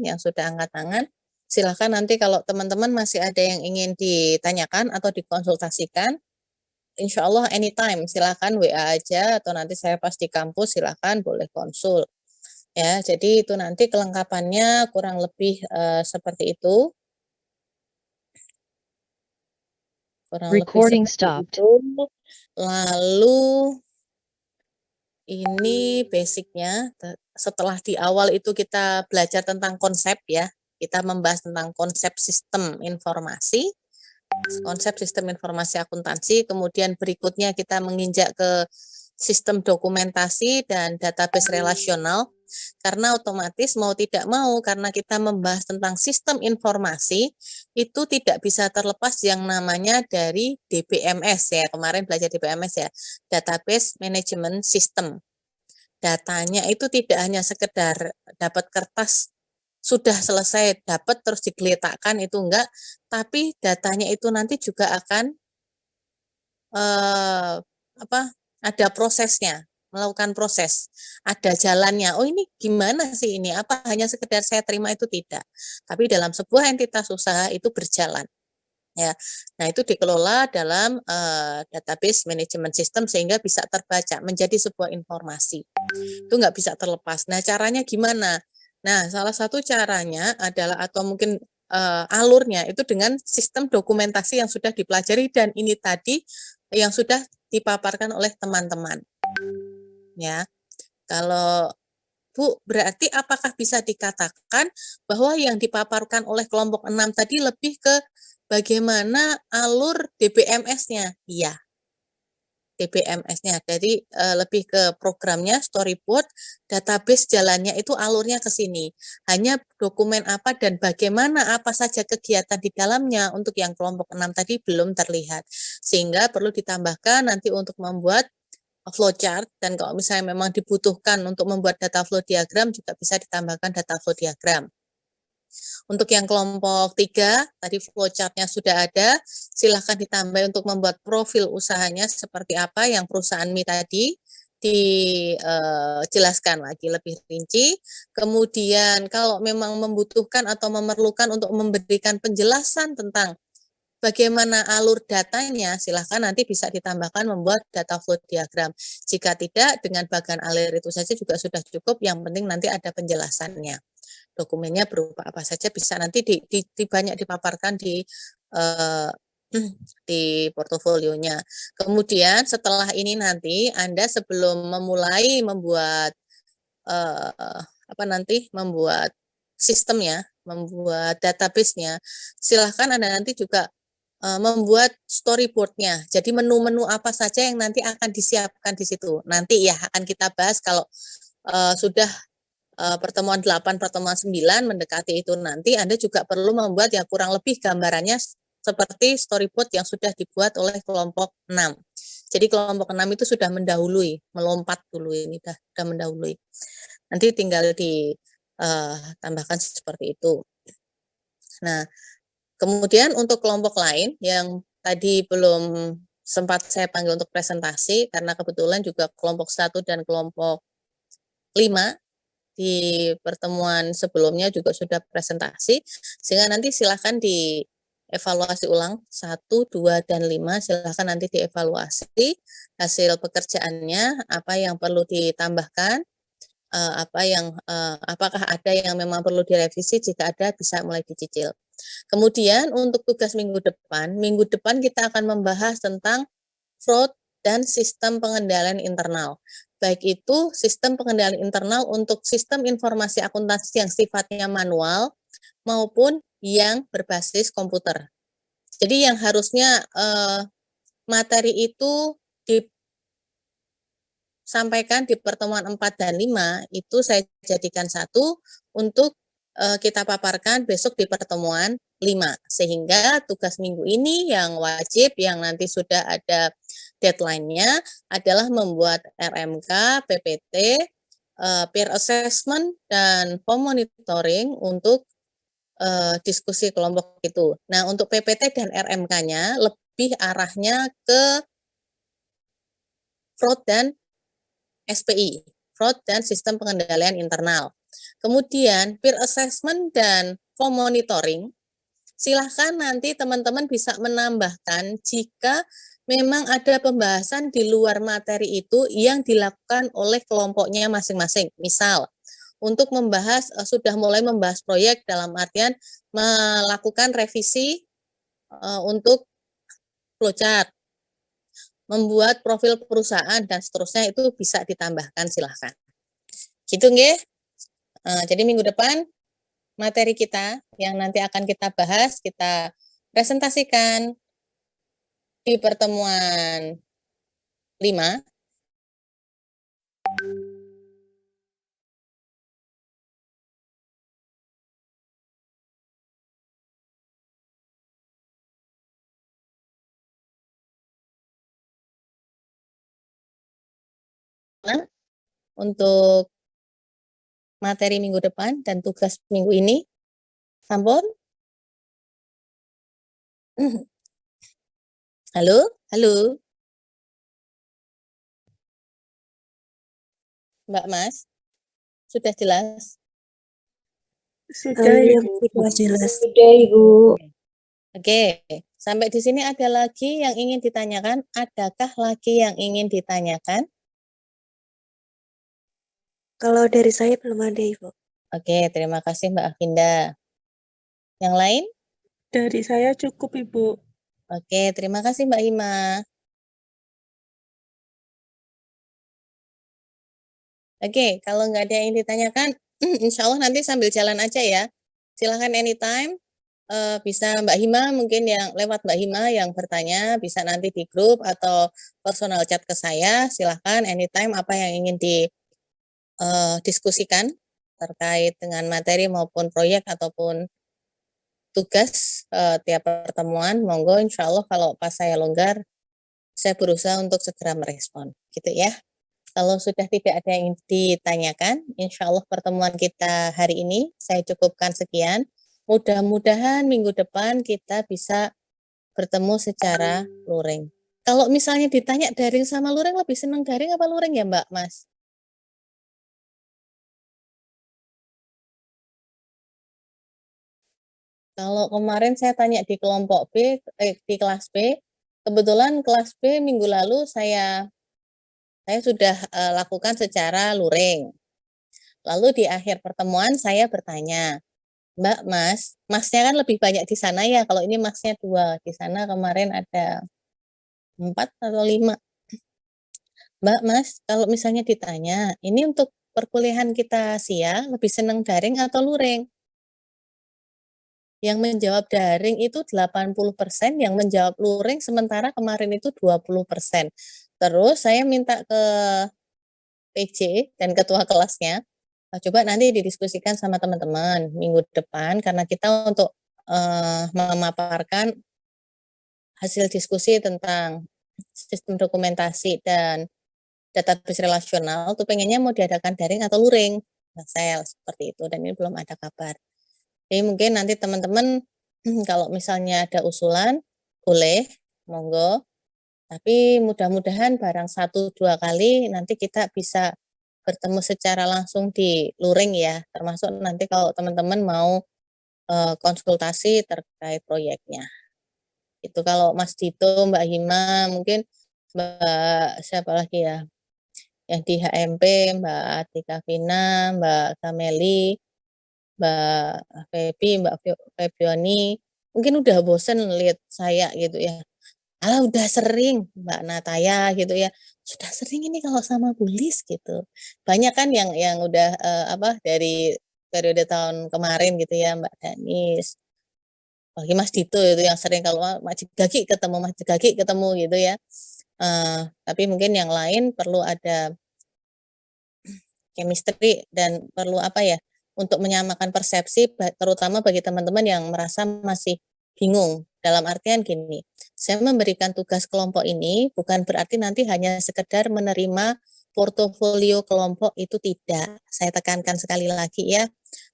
[SPEAKER 8] yang sudah angkat tangan. Silakan nanti kalau teman-teman masih ada yang ingin ditanyakan atau dikonsultasikan, insya Allah anytime silakan WA aja atau nanti saya pas di kampus silakan boleh konsul. Ya, jadi itu nanti kelengkapannya kurang lebih seperti itu. Kurang
[SPEAKER 18] Recording
[SPEAKER 8] lebih
[SPEAKER 18] stopped.
[SPEAKER 8] itu. Lalu ini basicnya, setelah di awal itu kita belajar tentang konsep ya, kita membahas tentang konsep sistem informasi akuntansi, kemudian berikutnya kita menginjak ke sistem dokumentasi dan database relasional, karena otomatis mau tidak mau, karena kita membahas tentang sistem informasi, itu tidak bisa terlepas yang namanya dari DBMS ya, kemarin belajar DBMS ya, Database Management System. Datanya itu tidak hanya sekedar dapat kertas, sudah selesai dapat terus digeletakkan, itu enggak, tapi datanya itu nanti juga akan ada prosesnya, melakukan proses, ada jalannya. Oh ini gimana sih ini? Apa hanya sekedar saya terima itu tidak? Tapi dalam sebuah entitas usaha itu berjalan. Ya, nah itu dikelola dalam database management system sehingga bisa terbaca menjadi sebuah informasi. Itu nggak bisa terlepas. Nah caranya gimana? Nah salah satu caranya adalah atau mungkin alurnya itu dengan sistem dokumentasi yang sudah dipelajari dan ini tadi yang sudah dipaparkan oleh teman-teman. Ya, kalau Bu, berarti apakah bisa dikatakan bahwa yang dipaparkan oleh kelompok 6 tadi lebih ke bagaimana alur DBMS-nya? Iya, DBMS-nya. Jadi lebih ke programnya, storyboard, database jalannya itu alurnya ke sini. Hanya dokumen apa dan bagaimana apa saja kegiatan di dalamnya untuk yang kelompok 6 tadi belum terlihat. Sehingga perlu ditambahkan nanti untuk membuat flowchart, dan kalau misalnya memang dibutuhkan untuk membuat data flow diagram juga bisa ditambahkan data flow diagram. Untuk yang kelompok 3, tadi flowchart-nya sudah ada, silahkan ditambah untuk membuat profil usahanya seperti apa yang perusahaan Mi tadi, dijelaskan lagi lebih rinci. Kemudian kalau memang membutuhkan atau memerlukan untuk memberikan penjelasan tentang bagaimana alur datanya, silahkan nanti bisa ditambahkan membuat data flow diagram. Jika tidak, dengan bagian alur itu saja juga sudah cukup, yang penting nanti ada penjelasannya. Dokumennya berupa apa saja bisa nanti banyak dipaparkan di portofolionya. Kemudian setelah ini nanti Anda sebelum memulai membuat membuat sistemnya, membuat database-nya, silahkan Anda nanti juga membuat storyboard-nya. Jadi menu-menu apa saja yang nanti akan disiapkan di situ. Nanti ya akan kita bahas kalau sudah pertemuan 8, pertemuan 9 mendekati itu nanti Anda juga perlu membuat ya kurang lebih gambarannya seperti storyboard yang sudah dibuat oleh kelompok 6. Jadi kelompok 6 itu sudah mendahului, melompat dulu ini sudah mendahului. Nanti tinggal ditambahkan seperti itu. Nah, kemudian untuk kelompok lain yang tadi belum sempat saya panggil untuk presentasi, karena kebetulan juga kelompok 1 dan kelompok 5 di pertemuan sebelumnya juga sudah presentasi, sehingga nanti silakan dievaluasi ulang 1, 2, dan 5, silakan nanti dievaluasi hasil pekerjaannya, apa yang perlu ditambahkan, apakah ada yang memang perlu direvisi, jika ada bisa mulai dicicil. Kemudian untuk tugas minggu depan kita akan membahas tentang fraud dan sistem pengendalian internal. Baik itu sistem pengendalian internal untuk sistem informasi akuntansi yang sifatnya manual maupun yang berbasis komputer. Jadi yang harusnya materi itu disampaikan di pertemuan 4 dan 5 itu saya jadikan satu untuk kita paparkan besok di pertemuan 5, sehingga tugas minggu ini yang wajib, yang nanti sudah ada deadline-nya adalah membuat RMK, PPT, peer assessment, dan form monitoring untuk diskusi kelompok itu. Nah, untuk PPT dan RMK-nya lebih arahnya ke fraud dan SPI, fraud dan sistem pengendalian internal. Kemudian peer assessment dan form monitoring, silahkan nanti teman-teman bisa menambahkan jika memang ada pembahasan di luar materi itu yang dilakukan oleh kelompoknya masing-masing. Misal, untuk membahas, sudah mulai membahas proyek dalam artian melakukan revisi untuk flowchart, membuat profil perusahaan, dan seterusnya itu bisa ditambahkan, silahkan. Gitu nggih? Jadi minggu depan materi kita yang nanti akan kita bahas, kita presentasikan di pertemuan 5 untuk materi minggu depan dan tugas minggu ini? Sampun? Halo? Halo? Mbak Mas, sudah jelas?
[SPEAKER 1] Sudah,
[SPEAKER 13] Iya,
[SPEAKER 1] Ibu.
[SPEAKER 13] sudah jelas.
[SPEAKER 2] Sudah, Ibu.
[SPEAKER 8] Oke, sampai di sini ada lagi yang ingin ditanyakan? Adakah lagi yang ingin ditanyakan?
[SPEAKER 13] Kalau dari saya belum ada, Ibu.
[SPEAKER 8] Oke, terima kasih Mbak Afinda. Yang lain?
[SPEAKER 1] Dari saya cukup, Ibu.
[SPEAKER 8] Oke, terima kasih Mbak Hima. Oke, kalau nggak ada yang ditanyakan, insya Allah nanti sambil jalan aja ya. Silahkan anytime. Bisa Mbak Hima, mungkin yang lewat Mbak Hima yang bertanya, bisa nanti di grup atau personal chat ke saya. Silahkan anytime apa yang ingin diskusikan terkait dengan materi maupun proyek ataupun tugas tiap pertemuan. Monggo, insya Allah kalau pas saya longgar, saya berusaha untuk segera merespon. Gitu ya. Kalau sudah tidak ada yang ditanyakan, insya Allah pertemuan kita hari ini saya cukupkan sekian. Mudah-mudahan minggu depan kita bisa bertemu secara luring. Kalau misalnya ditanya daring sama luring, lebih senang daring apa luring ya Mbak Mas? Kalau kemarin saya tanya di kelompok B, di kelas B, kebetulan kelas B minggu lalu saya sudah lakukan secara luring. Lalu di akhir pertemuan saya bertanya, Mbak, Masnya kan lebih banyak di sana ya, kalau ini Masnya 2, di sana kemarin ada 4 atau 5. Mbak, Mas, kalau misalnya ditanya, ini untuk perkuliahan kita siang lebih senang daring atau luring? Yang menjawab daring itu 80%, yang menjawab luring sementara kemarin itu 20%. Terus saya minta ke PJ dan ketua kelasnya, coba nanti didiskusikan sama teman-teman minggu depan karena kita untuk memaparkan hasil diskusi tentang sistem dokumentasi dan database relasional tuh pengennya mau diadakan daring atau luring. Nah, saya seperti itu dan ini belum ada kabar. Jadi mungkin nanti teman-teman kalau misalnya ada usulan boleh, monggo. Tapi mudah-mudahan barang 1-2 kali nanti kita bisa bertemu secara langsung di luring ya, termasuk nanti kalau teman-teman mau konsultasi terkait proyeknya. Itu kalau Mas Dito, Mbak Hima, mungkin Mbak siapa lagi ya? Yang di HMP, Mbak Atika Vina, Mbak Kameli, Mbak Febi, Mbak Febioni, mungkin udah bosen lihat saya gitu ya. Alah udah sering Mbak Nataya gitu ya. Sudah sering ini kalau sama Bulis gitu. Banyak kan yang udah dari periode tahun kemarin gitu ya Mbak Danis. Bagi Mas Dito itu yang sering kalau Mas Gagi ketemu gitu ya. Tapi mungkin yang lain perlu ada chemistry dan perlu untuk menyamakan persepsi terutama bagi teman-teman yang merasa masih bingung. Dalam artian gini, saya memberikan tugas kelompok ini bukan berarti nanti hanya sekedar menerima portofolio kelompok, itu tidak. Saya tekankan sekali lagi ya.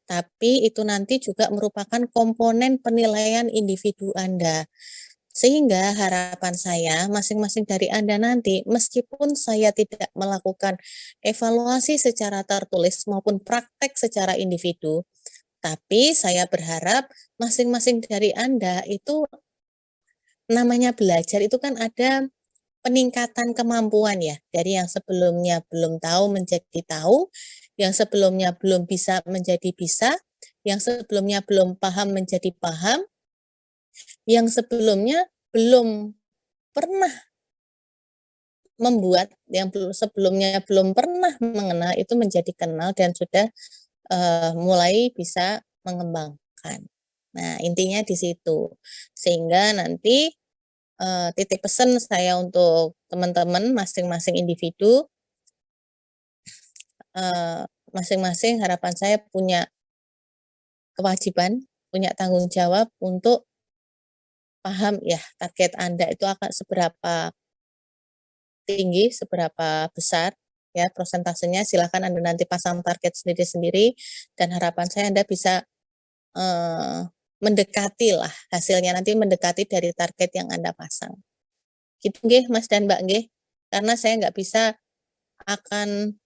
[SPEAKER 8] Tapi itu nanti juga merupakan komponen penilaian individu Anda. Sehingga harapan saya masing-masing dari Anda nanti, meskipun saya tidak melakukan evaluasi secara tertulis maupun praktek secara individu, tapi saya berharap masing-masing dari Anda itu namanya belajar itu kan ada peningkatan kemampuan ya, dari yang sebelumnya belum tahu menjadi tahu, yang sebelumnya belum bisa menjadi bisa, yang sebelumnya belum paham menjadi paham, yang sebelumnya belum pernah membuat, yang sebelumnya belum pernah mengenal itu menjadi kenal dan sudah mulai bisa mengembangkan. Nah, intinya di situ. Sehingga nanti titik pesan saya untuk teman-teman masing-masing individu, masing-masing harapan saya punya kewajiban, punya tanggung jawab untuk paham ya target Anda itu akan seberapa tinggi, seberapa besar, ya prosentasenya. Silakan Anda nanti pasang target sendiri-sendiri dan harapan saya Anda bisa mendekati lah hasilnya nanti mendekati dari target yang Anda pasang. Gitu nggih Mas dan Mbak nggih. Karena saya nggak bisa akan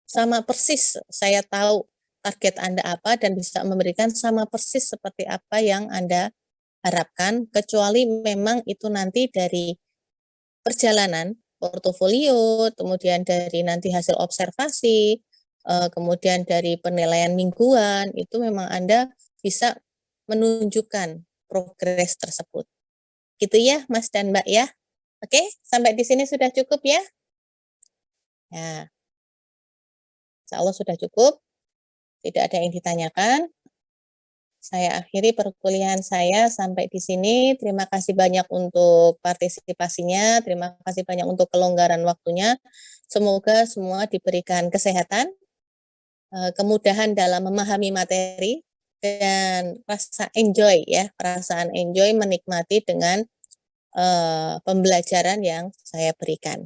[SPEAKER 8] sama persis saya tahu target Anda apa dan bisa memberikan sama persis seperti apa yang Anda harapkan, kecuali memang itu nanti dari perjalanan portofolio, kemudian dari nanti hasil observasi, kemudian dari penilaian mingguan, itu memang Anda bisa menunjukkan progres tersebut. Gitu ya Mas dan Mbak ya. Oke, sampai di sini sudah cukup ya? Ya. Insya Allah sudah cukup. Tidak ada yang ditanyakan. Saya akhiri perkuliahan saya sampai di sini. Terima kasih banyak untuk partisipasinya. Terima kasih banyak untuk kelonggaran waktunya. Semoga semua diberikan kesehatan, kemudahan dalam memahami materi, dan rasa enjoy ya, perasaan enjoy menikmati dengan pembelajaran yang saya berikan.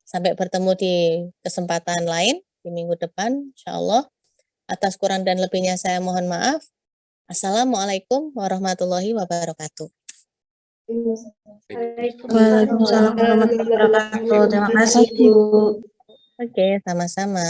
[SPEAKER 8] Sampai bertemu di kesempatan lain di minggu depan, insya Allah. Atas kurang dan lebihnya saya mohon maaf. Assalamualaikum warahmatullahi wabarakatuh.
[SPEAKER 13] Waalaikumsalam warahmatullahi wabarakatuh. Terima kasih, Bu.
[SPEAKER 8] Oke, sama-sama.